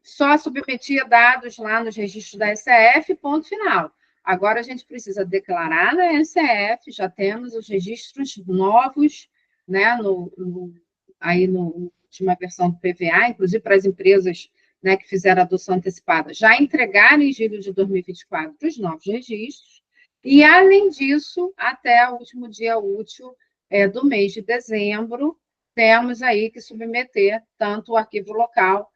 só submetia dados lá nos registros da SCF, ponto final. Agora a gente precisa declarar na SCF, já temos os registros novos, né? Aí na última versão do PVA, inclusive para as empresas, né, que fizeram a adoção antecipada, já entregaram em julho de 2024 os novos registros, e, além disso, até o último dia útil do mês de dezembro, temos aí que submeter tanto o arquivo local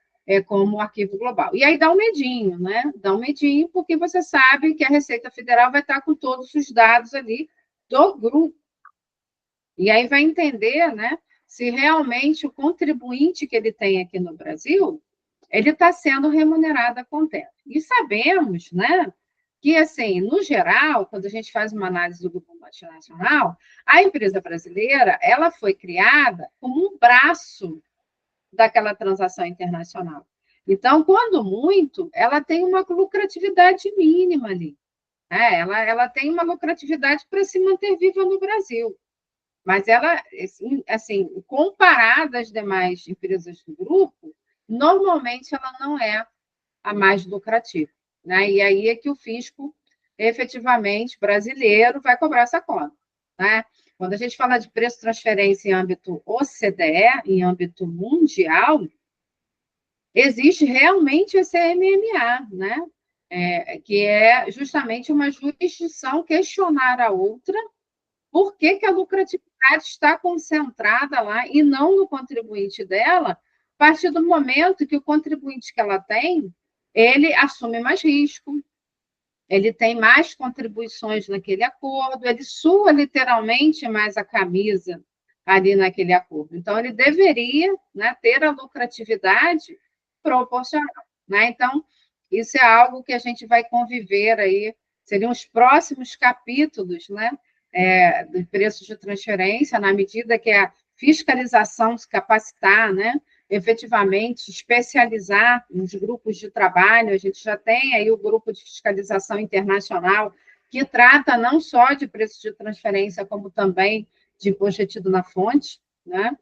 como o arquivo global. E aí dá um medinho, né? Dá um medinho, porque você sabe que a Receita Federal vai estar com todos os dados ali do grupo. E aí vai entender, né, se realmente o contribuinte que ele tem aqui no Brasil, ele está sendo remunerado a contento. E sabemos, né, que, assim, no geral, quando a gente faz uma análise do grupo multinacional, a empresa brasileira, ela foi criada como um braço daquela transação internacional. Então, quando muito, ela tem uma lucratividade mínima ali. Né? Ela tem uma lucratividade para se manter viva no Brasil. Mas ela, assim, comparada às demais empresas do grupo, normalmente ela não é a mais lucrativa. Né? E aí é que o fisco, efetivamente, brasileiro, vai cobrar essa conta. Né? Quando a gente fala de preço de transferência em âmbito OCDE, em âmbito mundial, existe realmente esse MMA, né? Que é justamente uma jurisdição questionar a outra por que a lucratividade está concentrada lá e não no contribuinte dela, a partir do momento que o contribuinte que ela tem, ele assume mais risco, ele tem mais contribuições naquele acordo, ele sua literalmente mais a camisa ali naquele acordo. Então, ele deveria, né, ter a lucratividade proporcional. Né? Então, isso é algo que a gente vai conviver aí, seriam os próximos capítulos, né, do preço de transferência, na medida que a fiscalização se capacitar, né, efetivamente especializar nos grupos de trabalho. A gente já tem aí o grupo de fiscalização internacional, que trata não só de preço de transferência, como também de imposto retido na fonte, né?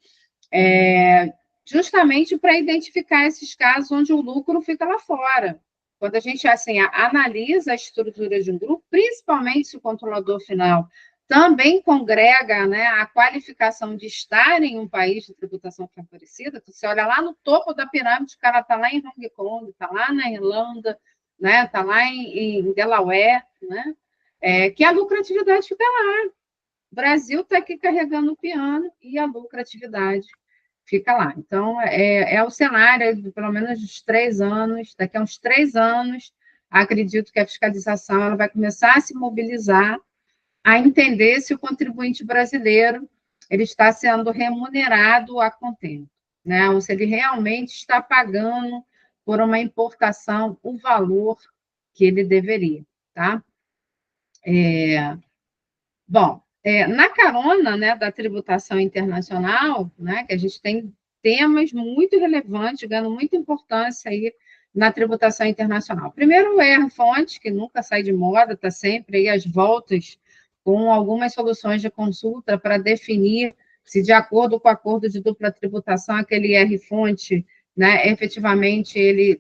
Justamente para identificar esses casos onde o lucro fica lá fora. Quando a gente assim, analisa a estrutura de um grupo, principalmente se o controlador final também congrega, né, a qualificação de estar em um país de tributação favorecida. Você olha lá no topo da pirâmide, o cara está lá em Hong Kong, está lá na Irlanda, né, está lá em Delaware, né, que a lucratividade fica lá. O Brasil está aqui carregando o piano e a lucratividade fica lá. Então, é o cenário de pelo menos uns 3 anos. Daqui a uns 3 anos, acredito que a fiscalização ela vai começar a se mobilizar, a entender se o contribuinte brasileiro ele está sendo remunerado a contento. né? Ou se ele realmente está pagando por uma importação o valor que ele deveria, tá? Bom, na carona, né, da tributação internacional, né, que a gente tem temas muito relevantes, ganhando muita importância aí na tributação internacional. Primeiro, o ER-fonte, que nunca sai de moda, está sempre aí às voltas com algumas soluções de consulta para definir se, de acordo com o acordo de dupla tributação, aquele ER-fonte, né, efetivamente,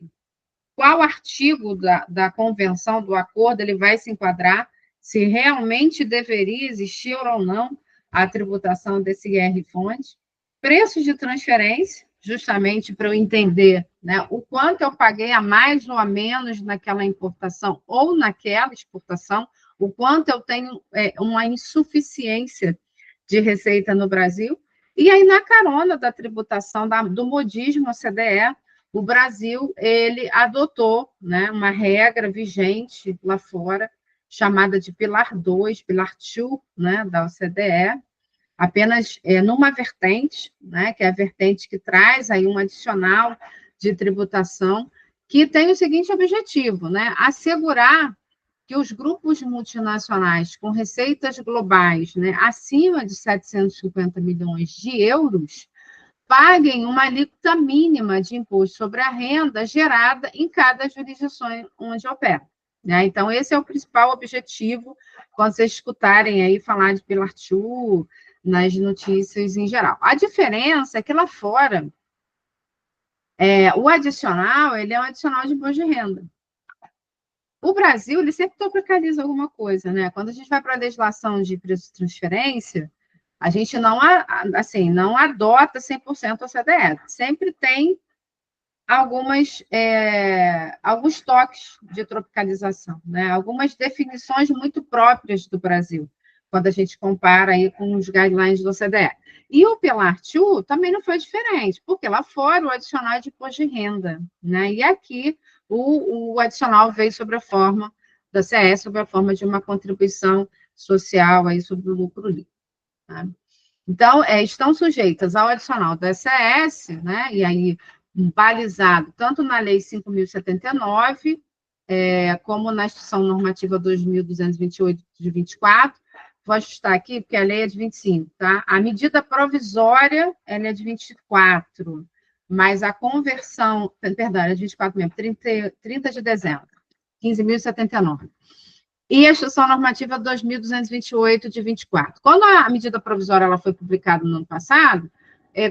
qual artigo da convenção, do acordo, ele vai se enquadrar, se realmente deveria existir ou não a tributação desse IR-fonte. Preços de transferência, justamente para eu entender, né, o quanto eu paguei a mais ou a menos naquela importação ou naquela exportação, o quanto eu tenho uma insuficiência de receita no Brasil. E aí, na carona da tributação do modismo OCDE, o Brasil ele adotou, né, uma regra vigente lá fora, chamada de Pilar 2, Pilar 2, né, da OCDE, apenas numa vertente, né, que é a vertente que traz aí um adicional de tributação, que tem o seguinte objetivo, né, assegurar que os grupos multinacionais com receitas globais, né, acima de 750 milhões de euros, paguem uma alíquota mínima de imposto sobre a renda gerada em cada jurisdição onde opera. Né? Então, esse é o principal objetivo quando vocês escutarem aí falar de Pilar 2 nas notícias em geral. A diferença é que lá fora, o adicional, ele é um adicional de imposto de renda. O Brasil, ele sempre tropicaliza alguma coisa, né? Quando a gente vai para a legislação de preço de transferência, a gente não, assim, não adota 100% a CDE. Sempre tem alguns toques de tropicalização, né? Algumas definições muito próprias do Brasil, quando a gente compara aí com os guidelines do OCDE. E o Pilar 2 também não foi diferente, porque lá fora o adicional é de imposto de renda, né? E aqui o adicional veio sobre a forma da CE, sobre a forma de uma contribuição social aí sobre o lucro livre. Tá? Então, estão sujeitas ao adicional do SS, né, e aí balizado tanto na Lei 5.079, como na Instrução Normativa 2.228 de 24, vou ajustar aqui, porque a lei é de 25, tá? A medida provisória, ela é de 24, mas a conversão, perdão, é de 24 mesmo, 30 de dezembro, 15.079. E a Instrução Normativa 2.228, de 24. Quando a medida provisória ela foi publicada no ano passado,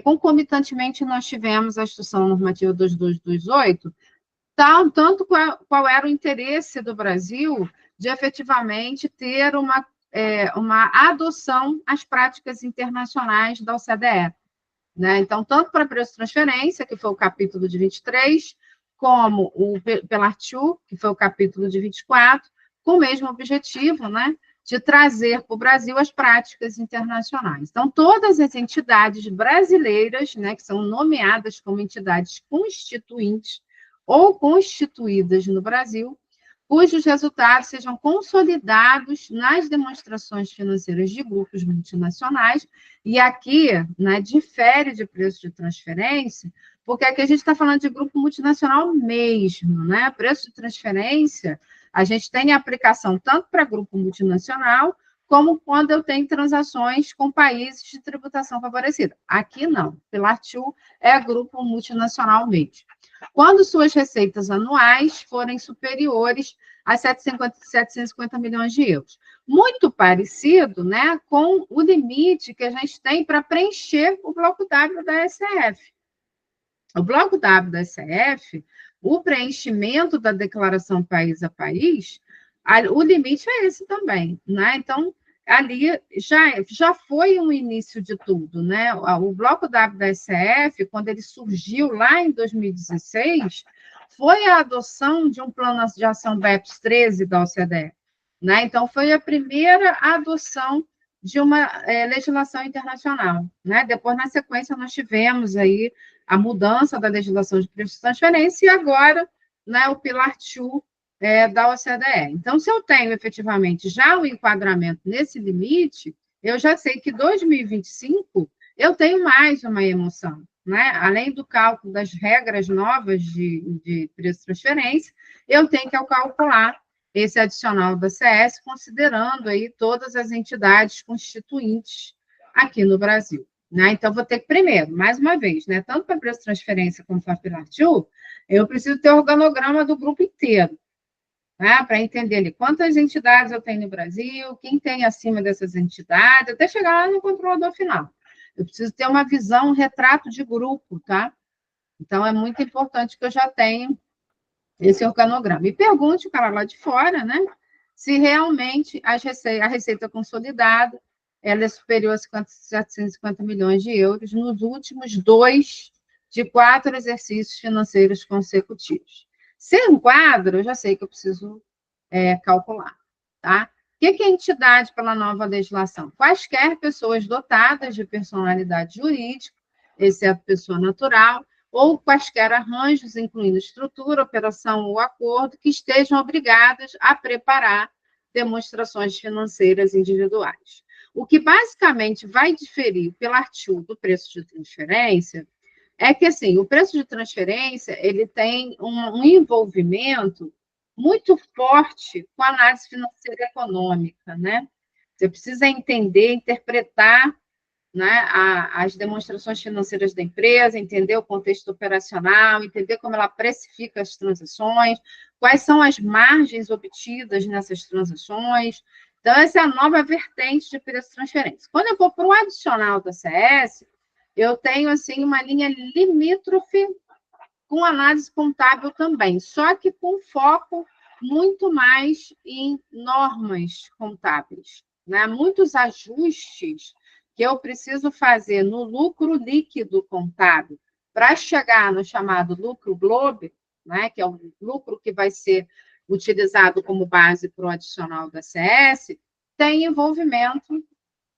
concomitantemente nós tivemos a Instrução Normativa 2228, tanto qual era o interesse do Brasil de efetivamente ter uma adoção às práticas internacionais da OCDE. Né? Então, tanto para preço de transferência, que foi o capítulo de 23, como o Pilar 2, que foi o capítulo de 24, com o mesmo objetivo, né, de trazer para o Brasil as práticas internacionais. Então, todas as entidades brasileiras, né, que são nomeadas como entidades constituintes ou constituídas no Brasil, cujos resultados sejam consolidados nas demonstrações financeiras de grupos multinacionais, e aqui, né, difere de preço de transferência, porque aqui a gente está falando de grupo multinacional mesmo, né? Preço de transferência, a gente tem aplicação tanto para grupo multinacional, como quando eu tenho transações com países de tributação favorecida. Aqui não, Pilar 2 é grupo multinacional mesmo. Quando suas receitas anuais forem superiores a 750 milhões de euros. Muito parecido, né, com o limite que a gente tem para preencher o bloco W da SF. O bloco W da SF, o preenchimento da declaração país a país, o limite é esse também, né? Então, ali já foi um início de tudo, né? O bloco W da SF, quando ele surgiu lá em 2016, foi a adoção de um plano de ação BEPS 13 da OCDE, né? Então, foi a primeira adoção de uma legislação internacional, né? Depois, na sequência, nós tivemos aí a mudança da legislação de preço de transferência e agora, né, o Pilar 2 da OCDE. Então, se eu tenho efetivamente já o enquadramento nesse limite, eu já sei que 2025 eu tenho mais uma emoção, né, além do cálculo das regras novas de preço de transferência, eu tenho que calcular esse adicional da CS, considerando aí todas as entidades constituintes aqui no Brasil. Né? Então, vou ter que, primeiro, mais uma vez, né, tanto para preço de transferência como para Pilar 2, eu preciso ter o organograma do grupo inteiro, né, para entender ali quantas entidades eu tenho no Brasil, quem tem acima dessas entidades, até chegar lá no controlador final. Eu preciso ter uma visão, um retrato de grupo, tá? Então, é muito importante que eu já tenha esse organograma. E pergunte o cara lá de fora, né, se realmente a receita consolidada ela é superior a 750 milhões de euros nos últimos 2 de 4 exercícios financeiros consecutivos. Se enquadra, eu já sei que eu preciso calcular, tá? O que é entidade pela nova legislação? Quaisquer pessoas dotadas de personalidade jurídica, exceto pessoa natural, ou quaisquer arranjos, incluindo estrutura, operação ou acordo, que estejam obrigadas a preparar demonstrações financeiras individuais. O que basicamente vai diferir pelo artigo do preço de transferência é que, assim, o preço de transferência ele tem um envolvimento muito forte com a análise financeira e econômica, né? Você precisa entender, interpretar, né, as demonstrações financeiras da empresa, entender o contexto operacional, entender como ela precifica as transações, quais são as margens obtidas nessas transações. Então, essa é a nova vertente de preço de transferência. Quando eu vou para o adicional da CS, eu tenho, assim, uma linha limítrofe com análise contábil também, só que com foco muito mais em normas contábeis, né? Muitos ajustes que eu preciso fazer no lucro líquido contábil para chegar no chamado lucro globo, né? Que é o lucro que vai ser utilizado como base para o adicional da CS, tem envolvimento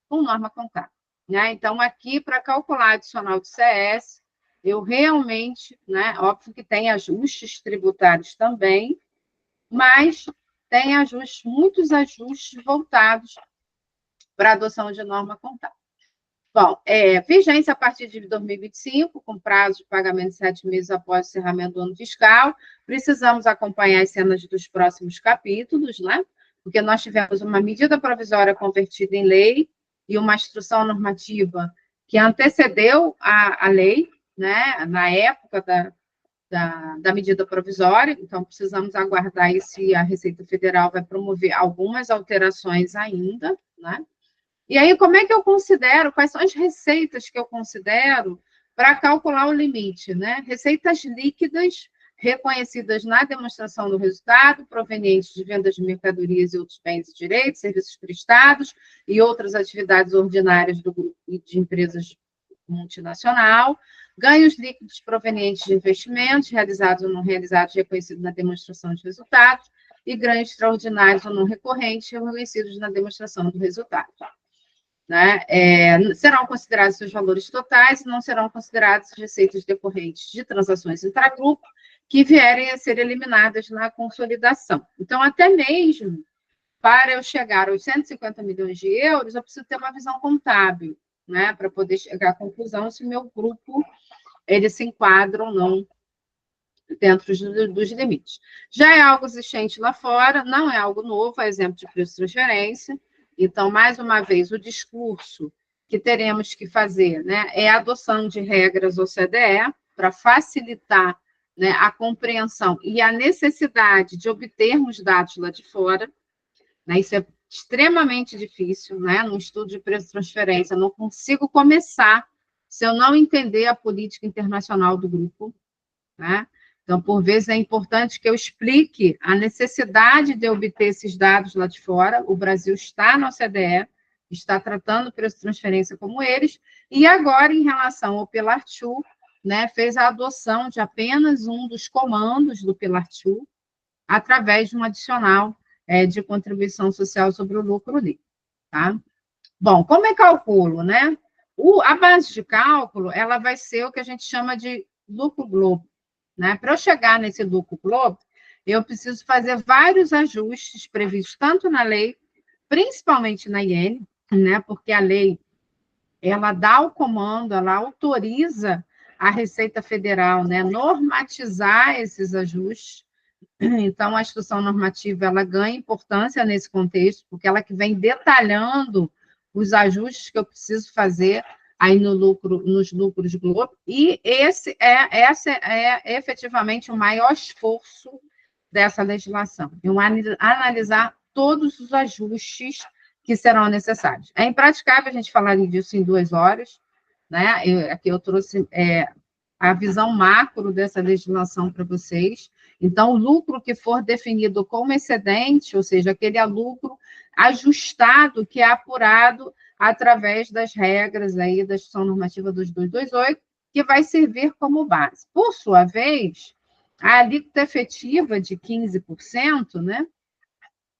com norma contábil. Né? Então, aqui, para calcular adicional de CS, eu realmente, né, óbvio que tem ajustes tributários também, mas tem ajustes, muitos ajustes voltados para a adoção de norma contábil. Bom, vigência a partir de 2025, com prazo de pagamento de 7 meses após o encerramento do ano fiscal. Precisamos acompanhar as cenas dos próximos capítulos, né? Porque nós tivemos uma medida provisória convertida em lei e uma instrução normativa que antecedeu a lei, né? Na época da medida provisória, então precisamos aguardar aí se a Receita Federal vai promover algumas alterações ainda, né? E aí, como é que eu considero, quais são as receitas que eu considero para calcular o limite, né? Receitas líquidas, reconhecidas na demonstração do resultado, provenientes de vendas de mercadorias e outros bens e direitos, serviços prestados e outras atividades ordinárias do grupo e de empresas multinacional, ganhos líquidos provenientes de investimentos, realizados ou não realizados, reconhecidos na demonstração de resultados, e ganhos extraordinários ou não recorrentes, reconhecidos na demonstração do resultado. Né? Serão considerados seus valores totais e não serão consideradas receitas decorrentes de transações intragrupo que vierem a ser eliminadas na consolidação. Então, até mesmo para eu chegar aos 150 milhões de euros, eu preciso ter uma visão contábil, né? Para poder chegar à conclusão se o meu grupo ele se enquadra ou não dentro dos limites. Já é algo existente lá fora, não é algo novo, é exemplo de preço de transferência. Então, mais uma vez, o discurso que teremos que fazer, né, é a adoção de regras OCDE para facilitar, né, a compreensão e a necessidade de obtermos dados lá de fora. Né, isso é extremamente difícil, né? No estudo de preço de transferência, eu não consigo começar se eu não entender a política internacional do grupo. Né? Então, por vezes, é importante que eu explique a necessidade de obter esses dados lá de fora. O Brasil está na OCDE, está tratando o preço de transferência como eles, e agora, em relação ao Pilar 2, né, fez a adoção de apenas um dos comandos do Pilar 2, através de um adicional de contribuição social sobre o lucro líquido. Tá? Bom, como é cálculo, né? A base de cálculo, ela vai ser o que a gente chama de lucro globo. Né? Para eu chegar nesse lucro globo, eu preciso fazer vários ajustes previstos tanto na lei, principalmente na IN, né? Porque a lei ela dá o comando, ela autoriza a Receita Federal, né, normatizar esses ajustes. Então, a instrução normativa ela ganha importância nesse contexto, porque ela que vem detalhando os ajustes que eu preciso fazer aí no lucro, nos lucros Globo, e esse é efetivamente o maior esforço dessa legislação, analisar todos os ajustes que serão necessários. É impraticável a gente falar disso em 2 horas, né? Aqui eu trouxe a visão macro dessa legislação para vocês. Então, o lucro que for definido como excedente, ou seja, aquele lucro ajustado que é apurado através das regras aí da Instituição Normativa 2228, que vai servir como base. Por sua vez, a alíquota efetiva de 15%, né,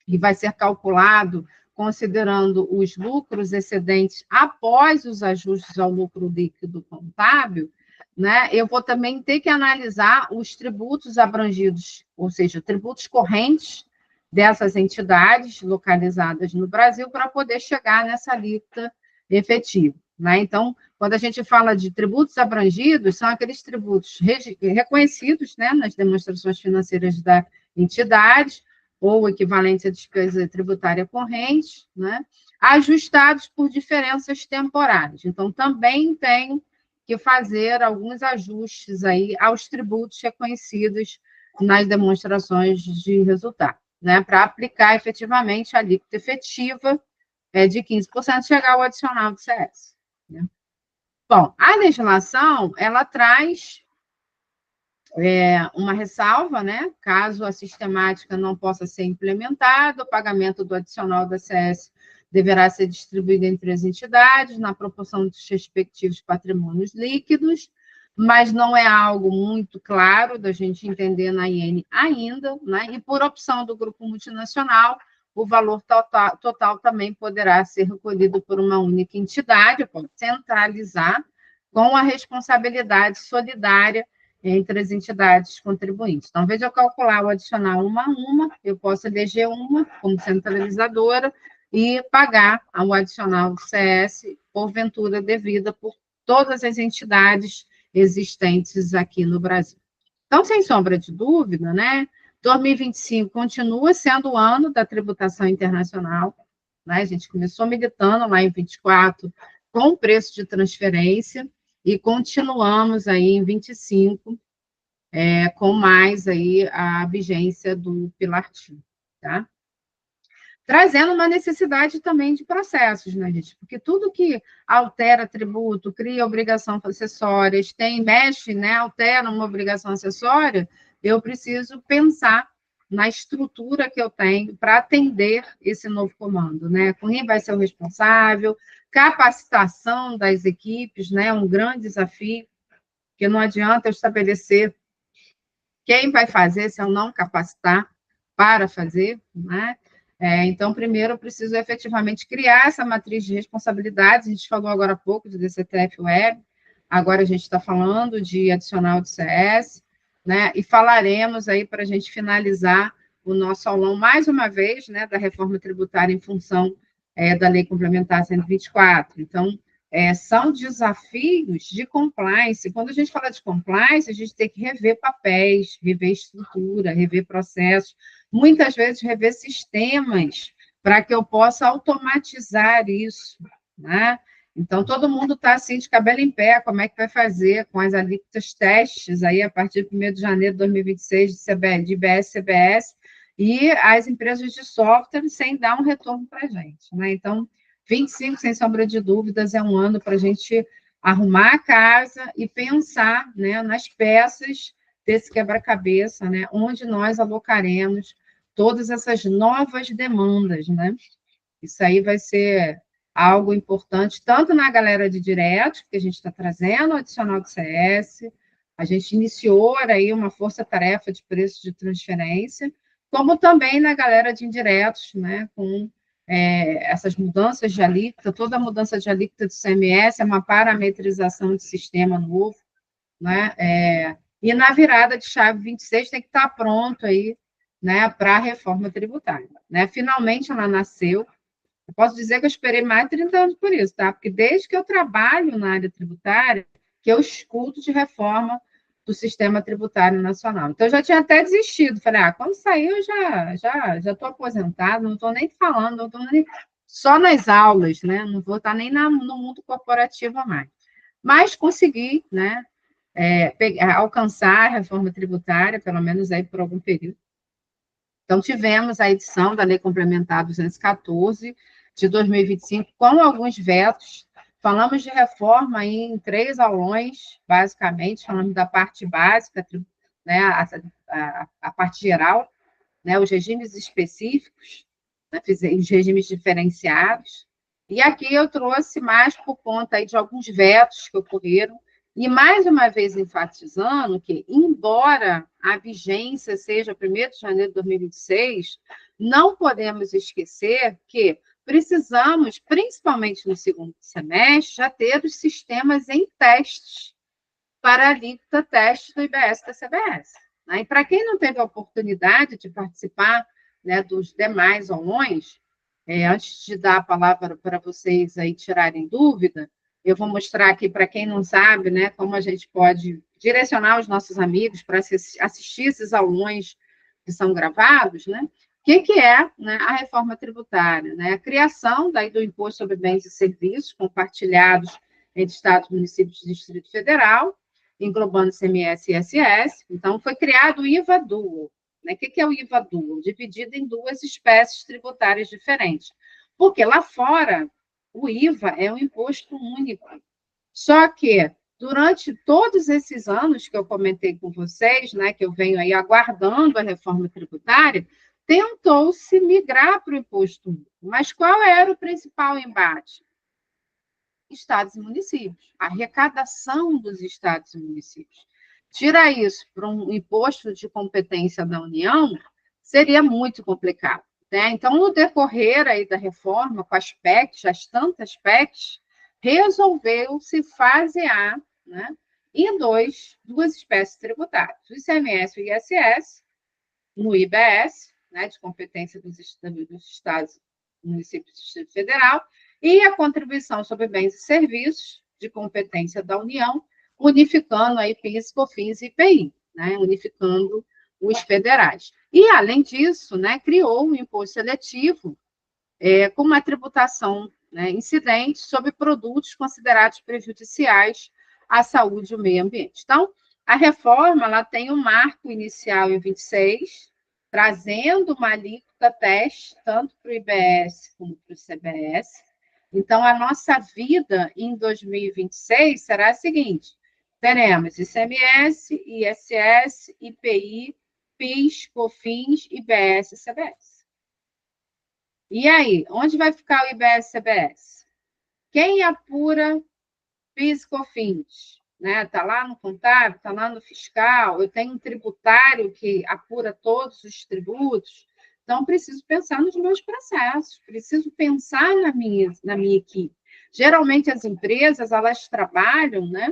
que vai ser calculado considerando os lucros excedentes após os ajustes ao lucro líquido contábil, né, eu vou também ter que analisar os tributos abrangidos, ou seja, tributos correntes dessas entidades localizadas no Brasil para poder chegar nessa alíquota efetiva, né? Então, quando a gente fala de tributos abrangidos, são aqueles tributos reconhecidos, né, nas demonstrações financeiras da entidade, ou equivalente à despesa tributária corrente, né, ajustados por diferenças temporárias. Então, também tem que fazer alguns ajustes aí aos tributos reconhecidos nas demonstrações de resultado, né, para aplicar efetivamente a alíquota efetiva de 15%, chegar ao adicional do CS. Né? Bom, a legislação, ela traz uma ressalva, né? Caso a sistemática não possa ser implementada, o pagamento do adicional da CS deverá ser distribuído entre as entidades, na proporção dos respectivos patrimônios líquidos, mas não é algo muito claro da gente entender na IN ainda, né? E por opção do grupo multinacional, o valor total também poderá ser recolhido por uma única entidade, pode centralizar, com a responsabilidade solidária entre as entidades contribuintes. Então, ao invés de eu calcular o adicional uma a uma, eu posso eleger uma como centralizadora e pagar o adicional do CS, porventura devida por todas as entidades existentes aqui no Brasil. Então, sem sombra de dúvida, né, 2025 continua sendo o ano da tributação internacional, né, a gente começou militando lá em 24 com o preço de transferência e continuamos aí em 25 com mais aí a vigência do Pilar T, tá? Trazendo uma necessidade também de processos, né, gente? Porque tudo que altera tributo, cria obrigação acessória, mexe, né, altera uma obrigação acessória, eu preciso pensar na estrutura que eu tenho para atender esse novo comando, né? Quem vai ser o responsável, capacitação das equipes, né? Um grande desafio, porque não adianta eu estabelecer quem vai fazer se eu não capacitar para fazer, né? Então, primeiro, eu preciso efetivamente criar essa matriz de responsabilidades. A gente falou agora há pouco de DCTF Web, agora a gente está falando de adicional de CS, né? E falaremos aí para a gente finalizar o nosso aulão, mais uma vez, né, da reforma tributária em função da Lei Complementar 124. Então, são desafios de compliance. Quando a gente fala de compliance, a gente tem que rever papéis, rever estrutura, rever processos, muitas vezes rever sistemas para que eu possa automatizar isso, né? Então, todo mundo está assim, de cabelo em pé, como é que vai fazer com as alíquotas testes aí a partir de 1º de janeiro de 2026 de IBS, CBS, e as empresas de software sem dar um retorno para a gente, né? Então, 25, sem sombra de dúvidas, é um ano para a gente arrumar a casa e pensar, né, nas peças desse quebra-cabeça, né, onde nós alocaremos todas essas novas demandas, né? Isso aí vai ser algo importante, tanto na galera de direto, que a gente está trazendo o adicional do CS, a gente iniciou aí uma força-tarefa de preço de transferência, como também na galera de indiretos, né, com essas mudanças de alíquota, toda a mudança de alíquota do CMS é uma parametrização de sistema novo, né? E na virada de chave 26 tem que estar pronto aí, né, para a reforma tributária, né? Finalmente ela nasceu. Eu posso dizer que eu esperei mais de 30 anos por isso, tá? Porque desde que eu trabalho na área tributária, que é o escudo de reforma do sistema tributário nacional. Então, eu já tinha até desistido. Falei, quando sair, eu já estou aposentado, não estou nem falando, não estou nem só nas aulas, né? Não vou estar nem no mundo corporativo mais. Mas consegui, né? Alcançar a reforma tributária, pelo menos aí por algum período. Então, tivemos a edição da Lei Complementar 214 de 2025, com alguns vetos. Falamos de reforma aí em 3 aulões, basicamente, falamos da parte básica, né, a parte geral, né, os regimes específicos, né, os regimes diferenciados. E aqui eu trouxe mais por conta aí de alguns vetos que ocorreram, e mais uma vez enfatizando que, embora a vigência seja 1º de janeiro de 2026, não podemos esquecer que precisamos, principalmente no segundo semestre, já ter os sistemas em testes para a alíquota teste do IBS da CBS. Né? E para quem não teve a oportunidade de participar, né, dos demais aulões, antes de dar a palavra para vocês aí tirarem dúvida, eu vou mostrar aqui para quem não sabe, né, como a gente pode direcionar os nossos amigos para assistir esses aulões que são gravados, né? O que é, né, a reforma tributária? Né? A criação daí do Imposto sobre Bens e Serviços compartilhados entre Estados, municípios e Distrito Federal, englobando ICMS e ISS. Então, foi criado o IVA Dual. Né? O que é o IVA Dual? Dividido em 2 espécies tributárias diferentes. Porque lá fora, o IVA é um imposto único. Só que, durante todos esses anos que eu comentei com vocês, né, que eu venho aí aguardando a reforma tributária, tentou-se migrar para o imposto único. Mas qual era o principal embate? Estados e municípios, a arrecadação dos estados e municípios. Tirar isso para um imposto de competência da União seria muito complicado. Né? Então, no decorrer aí da reforma, com as PECs, as tantas PECs, resolveu-se fasear, né, em duas espécies tributárias, o ICMS e o ISS, no IBS, né, de competência dos estados, municípios e Distrito Federal, e a contribuição sobre bens e serviços, de competência da União, unificando aí PIS, COFINS e IPI, né, unificando os federais. E, além disso, né, criou um imposto seletivo com uma tributação, né, incidente sobre produtos considerados prejudiciais à saúde e ao meio ambiente. Então, a reforma ela tem um marco inicial em 26, trazendo uma alíquota teste, tanto para o IBS como para o CBS. Então, a nossa vida em 2026 será a seguinte: teremos ICMS, ISS, IPI, PIS, COFINS, IBS e CBS. E aí, onde vai ficar o IBS e CBS? Quem apura PIS e COFINS? Está lá no contábil, está lá no fiscal, eu tenho um tributário que apura todos os tributos, então preciso pensar nos meus processos, preciso pensar na minha equipe. Geralmente as empresas, elas trabalham, né,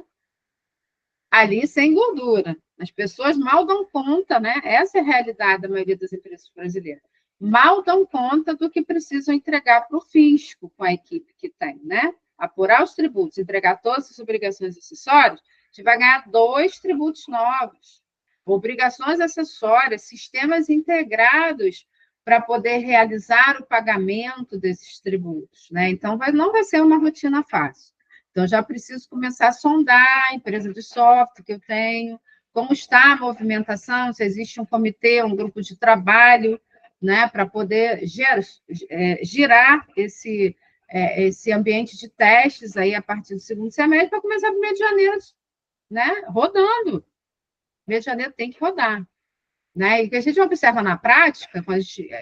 ali sem gordura. As pessoas mal dão conta, né? Essa é a realidade da maioria das empresas brasileiras. Mal dão conta do que precisam entregar para o fisco com a equipe que tem, né? Apurar os tributos, entregar todas as obrigações acessórias, a gente vai ganhar 2 tributos novos. Obrigações acessórias, sistemas integrados para poder realizar o pagamento desses tributos, né? Então, não vai ser uma rotina fácil. Então, já preciso começar a sondar a empresa de software que eu tenho, como está a movimentação, se existe um comitê, um grupo de trabalho, né, para poder girar esse ambiente de testes aí a partir do segundo semestre, para começar no mês de janeiro, né, rodando. Mês de janeiro tem que rodar. Né? E o que a gente observa na prática,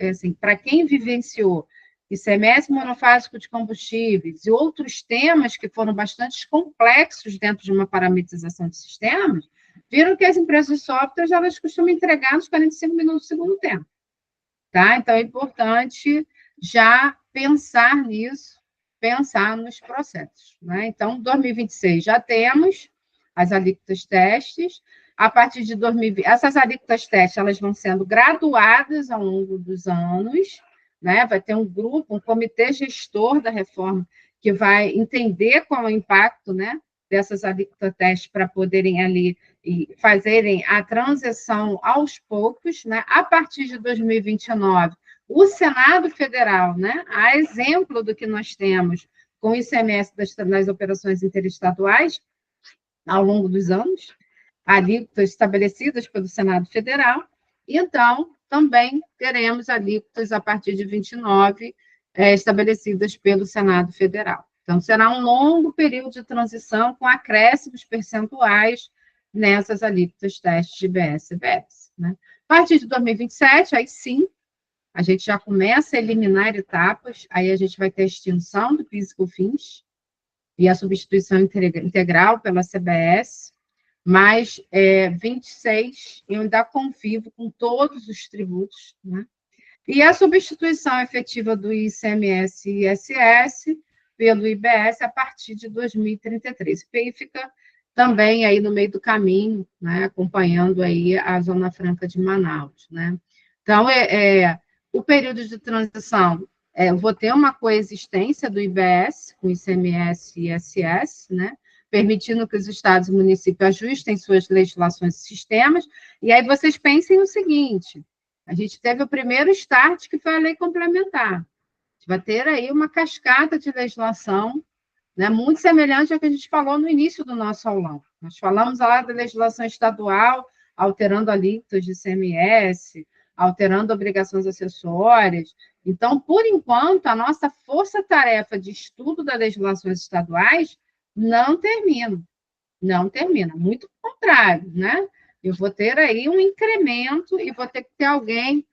assim, para quem vivenciou ICMS monofásico de combustíveis e outros temas que foram bastante complexos dentro de uma parametrização de sistemas, viram que as empresas de software elas costumam entregar nos 45 minutos do segundo tempo. Tá? Então, é importante já pensar nisso, pensar nos processos. Né? Então, 2026 já temos as alíquotas testes. A partir de 2020, essas alíquotas testes elas vão sendo graduadas ao longo dos anos, né? Vai ter um grupo, um comitê gestor da reforma que vai entender qual é o impacto, né, dessas alíquotas testes para poderem ali e fazerem a transição aos poucos, né? A partir de 2029, o Senado Federal, né? A exemplo do que nós temos com o ICMS das operações interestaduais ao longo dos anos, alíquotas estabelecidas pelo Senado Federal, e então também teremos alíquotas a partir de 29, estabelecidas pelo Senado Federal. Então, será um longo período de transição com acréscimos percentuais nessas alíquotas testes de IBS e CBS. Né? A partir de 2027, aí sim, a gente já começa a eliminar etapas, aí a gente vai ter a extinção do PIS e COFINS e a substituição integral pela CBS, mas 26 eu ainda convivo com todos os tributos, né? E a substituição efetiva do ICMS e ISS pelo IBS a partir de 2033. O IPI fica também aí no meio do caminho, né, acompanhando aí a Zona Franca de Manaus, né? Então, o período de transição, eu vou ter uma coexistência do IBS com ICMS e ISS, né, permitindo que os estados e municípios ajustem suas legislações e sistemas, e aí vocês pensem o seguinte, a gente teve o primeiro start, que foi a lei complementar. A gente vai ter aí uma cascata de legislação, né, muito semelhante ao que a gente falou no início do nosso aulão. Nós falamos lá da legislação estadual, alterando alíquotas de ICMS, alterando obrigações acessórias. Então, por enquanto, a nossa força-tarefa de estudo das legislações estaduais não termina. Não termina. Muito contrário, né? Eu vou ter aí um incremento e vou ter que ter alguém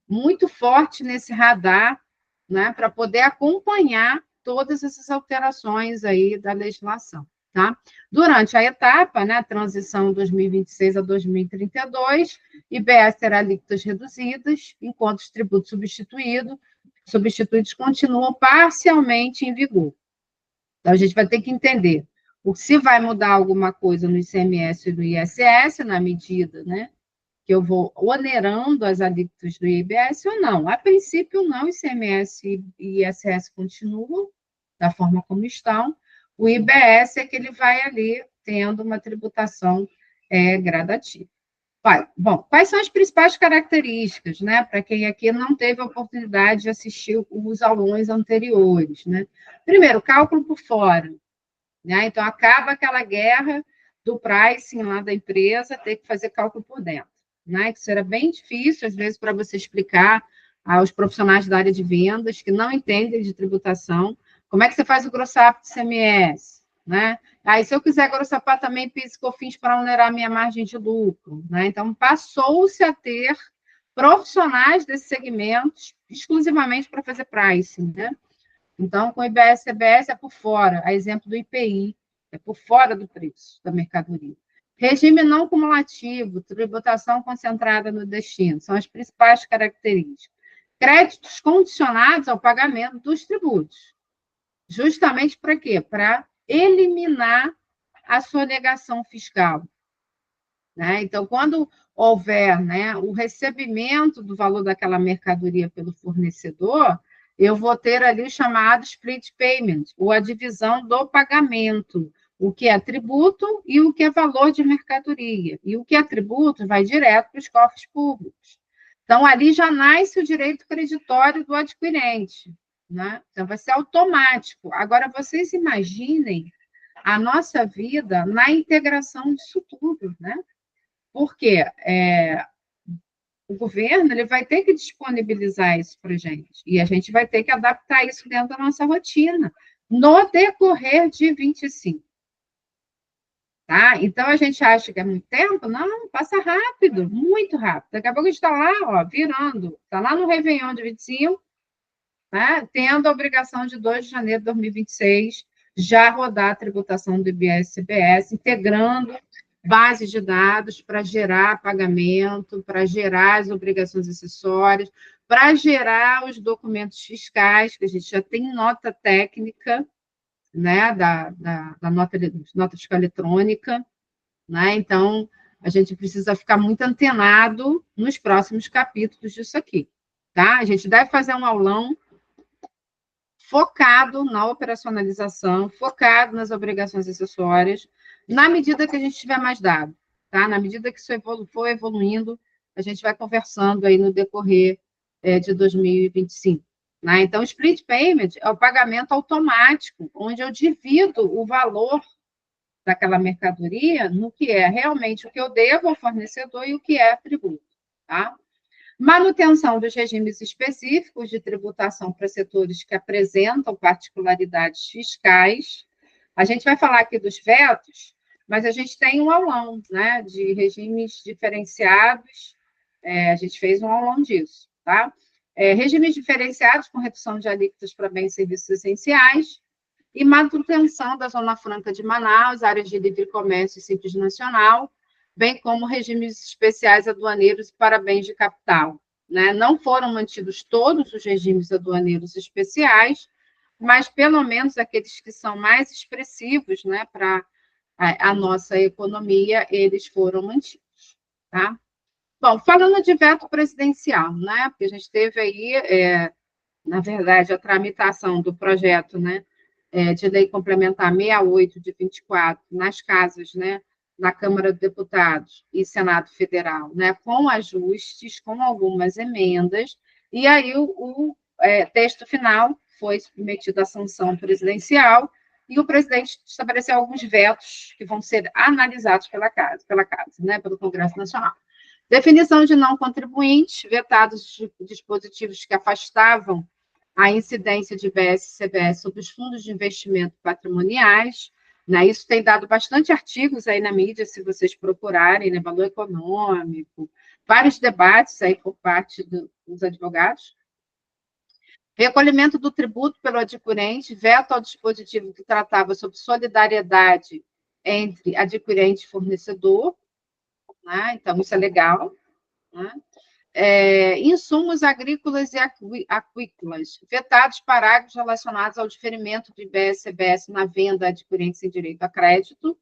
muito forte nesse radar, né, para poder acompanhar todas essas alterações aí da legislação, tá? Durante a etapa, né, transição 2026 a 2032, IBS terá alíquotas reduzidas, enquanto os tributos substituídos continuam parcialmente em vigor. Então, a gente vai ter que entender se vai mudar alguma coisa no ICMS e no ISS, na medida, né, que eu vou onerando as alíquotas do IBS ou não. A princípio, não, ICMS e ISS continuam da forma como estão. O IBS é que ele vai ali tendo uma tributação gradativa. Bom, quais são as principais características, né, para quem aqui não teve a oportunidade de assistir os aulões anteriores, né? Primeiro, cálculo por fora. Né? Então, acaba aquela guerra do pricing lá da empresa, ter que fazer cálculo por dentro. Né? Isso era bem difícil, às vezes, para você explicar aos profissionais da área de vendas que não entendem de tributação, como é que você faz o grossap de CMS, né? Aí, se eu quiser grossapar também PIS e COFINS para onerar minha margem de lucro, né? Então, passou-se a ter profissionais desses segmentos exclusivamente para fazer pricing, né? Então, com o IBS e CBS é por fora, a exemplo do IPI, é por fora do preço da mercadoria. Regime não cumulativo, tributação concentrada no destino, são as principais características. Créditos condicionados ao pagamento dos tributos. Justamente para quê? Para eliminar a sonegação fiscal. Né? Então, quando houver, né, o recebimento do valor daquela mercadoria pelo fornecedor, eu vou ter ali o chamado split payment, ou a divisão do pagamento, o que é tributo e o que é valor de mercadoria. E o que é tributo vai direto para os cofres públicos. Então, ali já nasce o direito creditório do adquirente. Né? Então, vai ser automático. Agora, vocês imaginem a nossa vida na integração disso tudo, né? Porque o governo ele vai ter que disponibilizar isso para a gente, e a gente vai ter que adaptar isso dentro da nossa rotina, no decorrer de 25. Tá? Então, a gente acha que é muito tempo? Não, passa rápido, muito rápido. Daqui a pouco a gente está lá, ó, virando, está lá no Réveillon de 25, né, tendo a obrigação de 2 de janeiro de 2026, já rodar a tributação do IBS e CBS, integrando base de dados para gerar pagamento, para gerar as obrigações acessórias, para gerar os documentos fiscais, que a gente já tem nota técnica, né, da nota fiscal eletrônica, né? Então, a gente precisa ficar muito antenado nos próximos capítulos disso aqui, tá? A gente deve fazer um aulão focado na operacionalização, focado nas obrigações acessórias, na medida que a gente tiver mais dado, tá? Na medida que isso for evoluindo, a gente vai conversando aí no decorrer de 2025. Né? Então, o split payment é o pagamento automático, onde eu divido o valor daquela mercadoria no que é realmente o que eu devo ao fornecedor e o que é tributo. Tá? Manutenção dos regimes específicos de tributação para setores que apresentam particularidades fiscais. A gente vai falar aqui dos vetos, mas a gente tem um aulão, né, de regimes diferenciados, a gente fez um aulão disso, tá? Regimes diferenciados com redução de alíquotas para bens e serviços essenciais e manutenção da Zona Franca de Manaus, áreas de livre comércio e simples nacional, bem como regimes especiais aduaneiros para bens de capital. Né? Não foram mantidos todos os regimes aduaneiros especiais, mas pelo menos aqueles que são mais expressivos, né, para a nossa economia, eles foram mantidos. Tá? Bom, falando de veto presidencial, né, porque a gente teve aí, na verdade, a tramitação do projeto, né, de lei complementar 68 de 24 nas casas, né, na Câmara dos Deputados e Senado Federal, né, com ajustes, com algumas emendas, e aí o texto final foi submetido à sanção presidencial e o presidente estabeleceu alguns vetos que vão ser analisados pela casa, né, pelo Congresso Nacional. Definição de não contribuintes, vetados dispositivos que afastavam a incidência de IBS e CBS sobre os fundos de investimento patrimoniais, né? Isso tem dado bastante artigos aí na mídia, se vocês procurarem, né? Valor econômico, vários debates aí por parte dos advogados. Recolhimento do tributo pelo adquirente, veto ao dispositivo que tratava sobre solidariedade entre adquirente e fornecedor, né? Então, isso é legal. Né? Insumos agrícolas e aquícolas, vetados parágrafos relacionados ao diferimento de IBS e CBS na venda adquirente sem direito a crédito.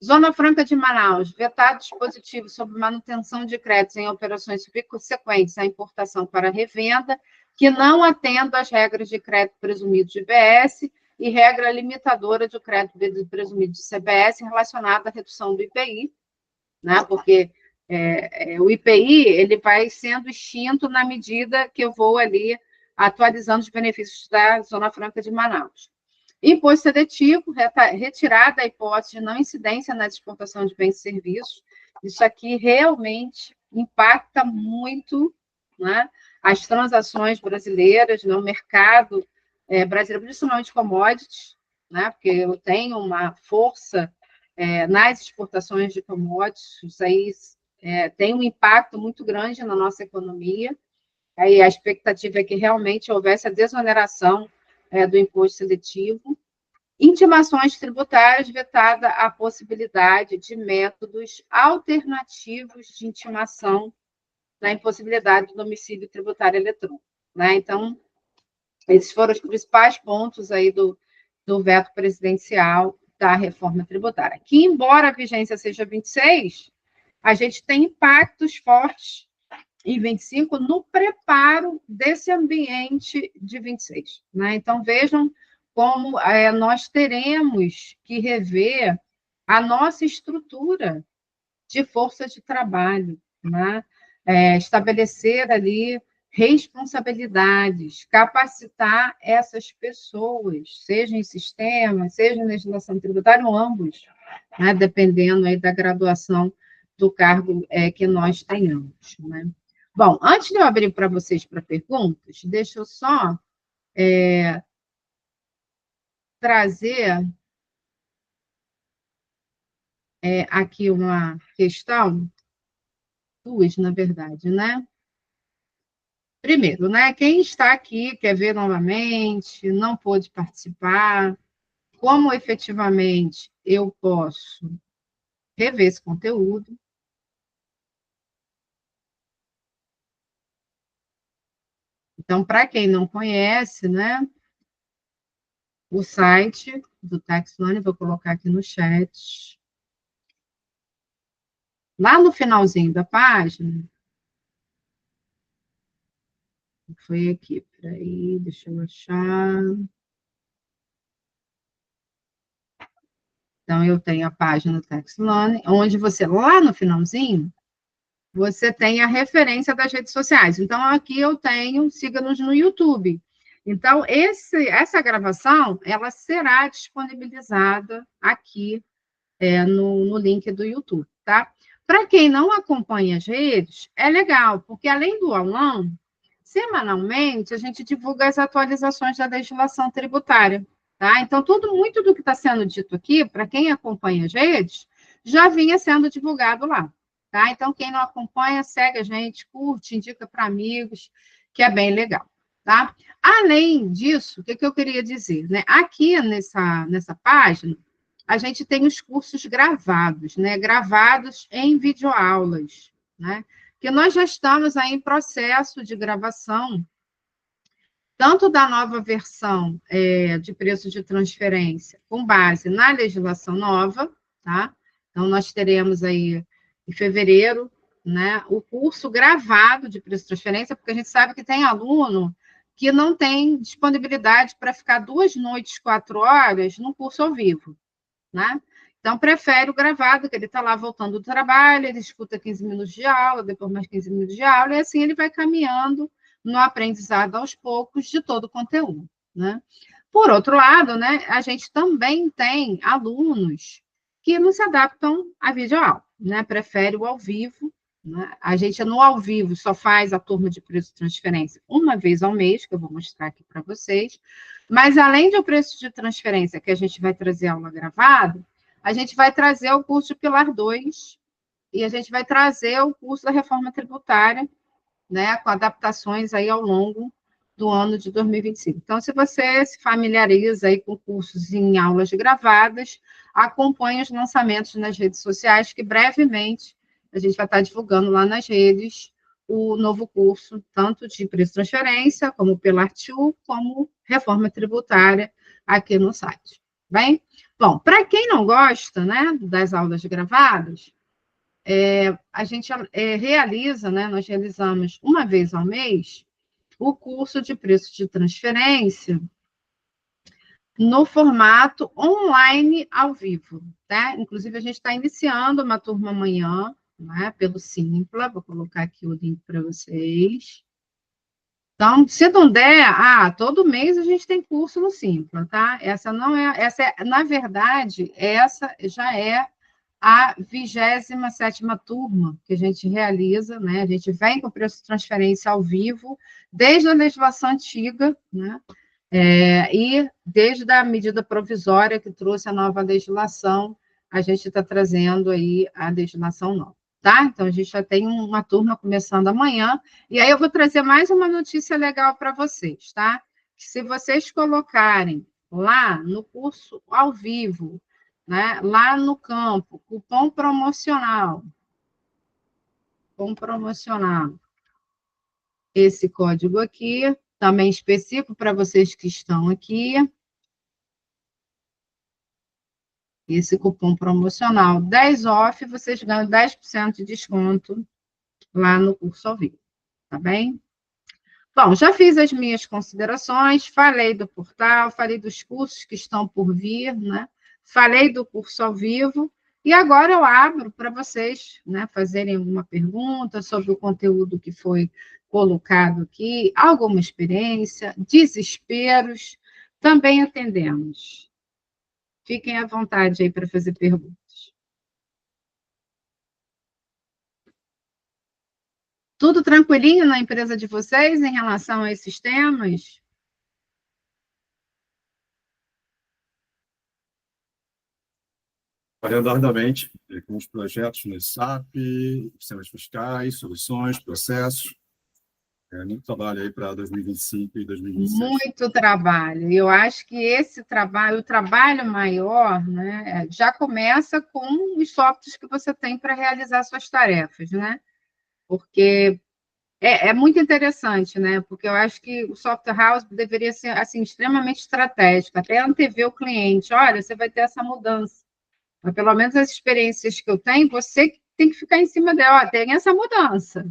Zona Franca de Manaus, vetado dispositivo sobre manutenção de créditos em operações subsequentes à importação para revenda, que não atenda às regras de crédito presumido de IBS e regra limitadora de crédito presumido de CBS relacionada à redução do IPI, né? Porque o IPI ele vai sendo extinto na medida que eu vou ali atualizando os benefícios da Zona Franca de Manaus. Imposto seletivo, retirada a hipótese de não incidência na exportação de bens e serviços. Isso aqui realmente impacta muito, né, as transações brasileiras no mercado brasileiro, principalmente commodities, né, porque eu tenho uma força nas exportações de commodities, isso aí tem um impacto muito grande na nossa economia. Aí a expectativa é que realmente houvesse a desoneração do imposto seletivo. Intimações tributárias, vetada a possibilidade de métodos alternativos de intimação na impossibilidade do domicílio tributário eletrônico. Né? Então, esses foram os principais pontos aí do veto presidencial da reforma tributária. Que, embora a vigência seja 26, a gente tem impactos fortes em 25 no preparo desse ambiente de 26. Né? Então, vejam como nós teremos que rever a nossa estrutura de força de trabalho, né? Estabelecer ali responsabilidades, capacitar essas pessoas, seja em sistema, seja em legislação tributária, ou ambos, né? Dependendo aí da graduação do cargo que nós tenhamos. Né? Bom, antes de eu abrir para vocês para perguntas, deixa eu só trazer aqui uma questão, duas, na verdade, né? Primeiro, né? Quem está aqui quer ver novamente, não pôde participar, como efetivamente eu posso rever esse conteúdo? Então, para quem não conhece, né? O site do Taxone, vou colocar aqui no chat. Lá no finalzinho da página, Foi aqui, peraí, deixa eu achar. Então, eu tenho a página do Texlane, onde você, lá no finalzinho, você tem a referência das redes sociais. Então, aqui eu tenho, siga-nos no YouTube. Então, essa gravação, ela será disponibilizada aqui no link do YouTube, tá? Para quem não acompanha as redes, é legal, porque além do aulão, semanalmente a gente divulga as atualizações da legislação tributária, tá? Então, muito do que está sendo dito aqui, para quem acompanha as redes, já vinha sendo divulgado lá, tá? Então, quem não acompanha, segue a gente, curte, indica para amigos, que é bem legal, tá? Além disso, o que eu queria dizer, né? Aqui nessa página, a gente tem os cursos gravados, né? Gravados em videoaulas, né? Que nós já estamos aí em processo de gravação, tanto da nova versão de preço de transferência, com base na legislação nova, tá? Então, nós teremos aí, em fevereiro, né, o curso gravado de preço de transferência, porque a gente sabe que tem aluno que não tem disponibilidade para ficar 2 noites, 4 horas, no curso ao vivo, né? Então, prefere o gravado, que ele está lá voltando do trabalho, ele escuta 15 minutos de aula, depois mais 15 minutos de aula, e assim ele vai caminhando no aprendizado aos poucos de todo o conteúdo, né? Por outro lado, né, a gente também tem alunos que não se adaptam à videoaula, né? Prefere o ao vivo, né? A gente, no ao vivo, só faz a turma de preço de transferência uma vez ao mês, que eu vou mostrar aqui para vocês, mas, além do preço de transferência, que a gente vai trazer aula gravada, a gente vai trazer o curso de Pilar 2 e a gente vai trazer o curso da reforma tributária, né, com adaptações aí ao longo do ano de 2025. Então, se você se familiariza aí com cursos em aulas gravadas, acompanhe os lançamentos nas redes sociais, que brevemente a gente vai estar divulgando lá nas redes o novo curso, tanto de preço de transferência, como Pilar 2, como reforma tributária, aqui no site. Bem? Bom, para quem não gosta, né, das aulas gravadas, a gente realiza, né, nós realizamos uma vez ao mês o curso de preço de transferência no formato online ao vivo, tá? Inclusive, a gente está iniciando uma turma amanhã, né, pelo Simpla, vou colocar aqui o link para vocês. Então, se não der, todo mês a gente tem curso no Simpla, tá? Na verdade, essa já é a 27ª turma que a gente realiza, né? A gente vem com o preço de transferência ao vivo, desde a legislação antiga, né? E desde a medida provisória que trouxe a nova legislação, a gente está trazendo aí a legislação nova, tá? Então, a gente já tem uma turma começando amanhã, e aí eu vou trazer mais uma notícia legal para vocês, tá? Se vocês colocarem lá no curso ao vivo, né, lá no campo, cupom promocional, esse código aqui, também específico para vocês que estão aqui, esse cupom promocional 10 off, vocês ganham 10% de desconto lá no curso ao vivo, tá bem? Bom, já fiz as minhas considerações, falei do portal, falei dos cursos que estão por vir, né? Falei do curso ao vivo, e agora eu abro para vocês, né, fazerem alguma pergunta sobre o conteúdo que foi colocado aqui, alguma experiência, desesperos, também atendemos. Fiquem à vontade aí para fazer perguntas. Tudo tranquilinho na empresa de vocês em relação a esses temas? Variadamente, com os projetos no SAP, sistemas fiscais, soluções, processos. Muito trabalho aí para 2025 e 2026. Muito trabalho. Eu acho que esse trabalho, o trabalho maior, né, já começa com os softwares que você tem para realizar suas tarefas, né? Porque é muito interessante, né? Porque eu acho que o software house deveria ser assim, extremamente estratégico, até antever o cliente. Olha, você vai ter essa mudança. Mas, pelo menos as experiências que eu tenho, você tem que ficar em cima dela. Ó, tem essa mudança.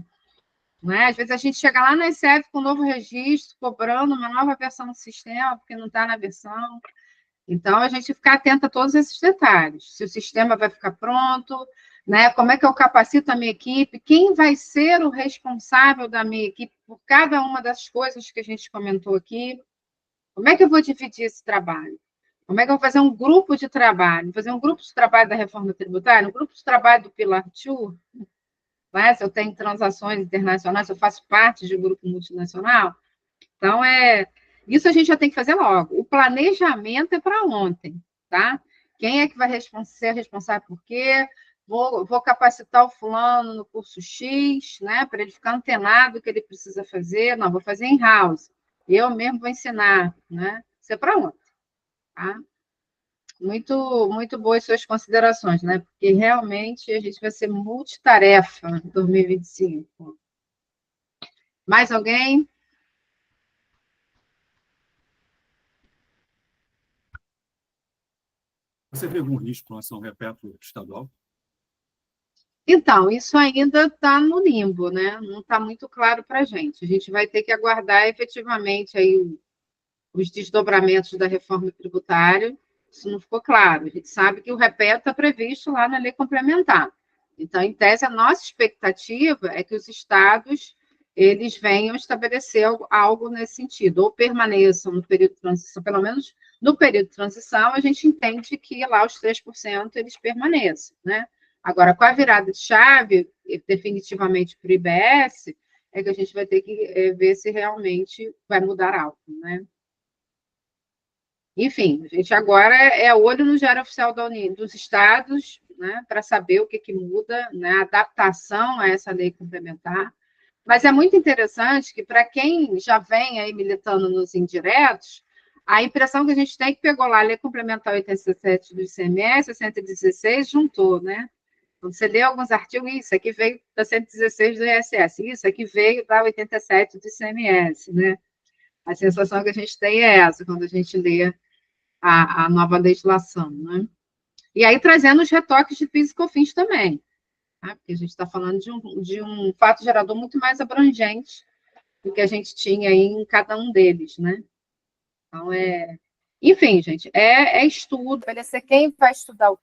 né? Às vezes a gente chega lá na ECF com um novo registro, cobrando uma nova versão do sistema, porque não está na versão. Então, a gente ficar atento a todos esses detalhes. Se o sistema vai ficar pronto, né? Como é que eu capacito a minha equipe? Quem vai ser o responsável da minha equipe por cada uma das coisas que a gente comentou aqui? Como é que eu vou dividir esse trabalho? Como é que eu vou fazer um grupo de trabalho? Fazer um grupo de trabalho da reforma tributária, um grupo de trabalho do Pilar 2, né? Se eu tenho transações internacionais, se eu faço parte de um grupo multinacional. Então, isso a gente já tem que fazer logo. O planejamento é para ontem, tá? Quem é que vai ser responsável por quê? Vou capacitar o fulano no curso X, né? Para ele ficar antenado do que ele precisa fazer. Não, vou fazer in-house. Eu mesmo vou ensinar, né? Isso é para ontem, tá? Muito, muito boas suas considerações, né? Porque realmente a gente vai ser multitarefa em 2025. Mais alguém? Você vê algum risco com relação ao reperto estadual? Então, isso ainda está no limbo, né? Não está muito claro para a gente. A gente vai ter que aguardar efetivamente aí os desdobramentos da reforma tributária. Isso não ficou claro. A gente sabe que o repé está previsto lá na lei complementar. Então, em tese, a nossa expectativa é que os estados eles venham estabelecer algo nesse sentido, ou permaneçam no período de transição, pelo menos no período de transição, a gente entende que lá os 3% eles permaneçam, né? Agora, com a virada de chave, definitivamente para o IBS, é que a gente vai ter que ver se realmente vai mudar algo, né? Enfim, a gente agora é olho no Diário Oficial da União, dos Estados, né, para saber o que muda, né, a adaptação a essa lei complementar. Mas é muito interessante que, para quem já vem aí militando nos indiretos, a impressão que a gente tem é que pegou lá a lei complementar 87 do ICMS, 116, juntou, né? Quando você lê alguns artigos, isso aqui veio da 116 do ISS, isso aqui veio da 87 do ICMS, né? A sensação que a gente tem é essa, quando a gente lê a nova legislação, né? E aí trazendo os retoques de PIS e COFINS também, tá? Porque a gente está falando de um fato gerador muito mais abrangente do que a gente tinha aí em cada um deles, né? Então, enfim, gente, estudo. Estabelecer quem vai estudar o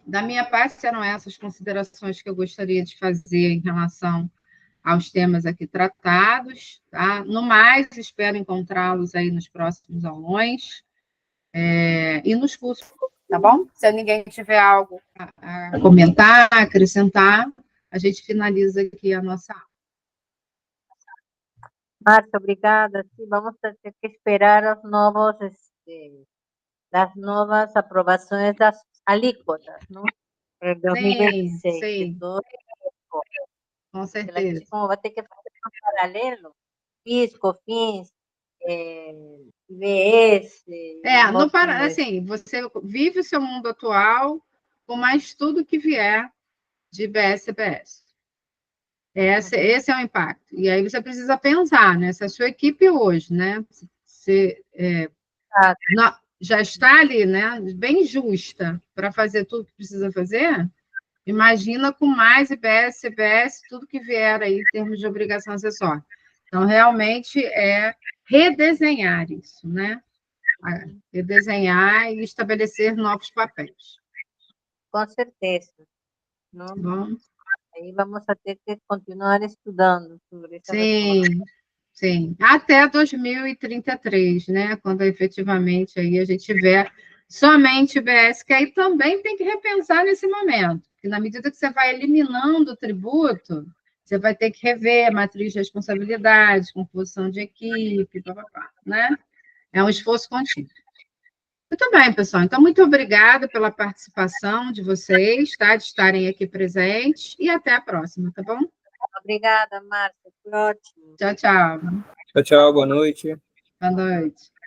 Da minha parte, eram essas considerações que eu gostaria de fazer em relação aos temas aqui tratados, tá? No mais, espero encontrá-los aí nos próximos aulões e nos cursos, tá bom? Se ninguém tiver algo a comentar, a acrescentar, a gente finaliza aqui a nossa aula. Marta, obrigada. Sí, vamos a ter que esperar las nuevas aprobaciones das alíquotas, ¿no? El 2026. Sim, Todo com ela certeza. como vai ter que fazer um paralelo, PIS, COFINS, IBS, Assim, você vive o seu mundo atual com mais tudo que vier de IBS e CBS. Esse é o impacto. E aí você precisa pensar, né? Se a sua equipe hoje, né? Já está ali, né? Bem justa para fazer tudo que precisa fazer, imagina com mais IBS, CBS, tudo que vier aí em termos de obrigação acessória. Então, realmente, é redesenhar isso, né? Redesenhar e estabelecer novos papéis. com certeza. Não? Bom? Aí vamos a ter que continuar estudando sobre essa reforma. Sim. Até 2033, né? Quando efetivamente aí a gente tiver somente IBS, que aí também tem que repensar nesse momento. Porque na medida que você vai eliminando o tributo, você vai ter que rever a matriz de responsabilidade, composição de equipe, né? É um esforço contínuo. Muito bem, pessoal. Então, muito obrigada pela participação de vocês, tá? De estarem aqui presentes, e até a próxima, tá bom? Obrigada, Márcia, foi ótimo. Tchau, tchau. Tchau, tchau, boa noite. Boa noite.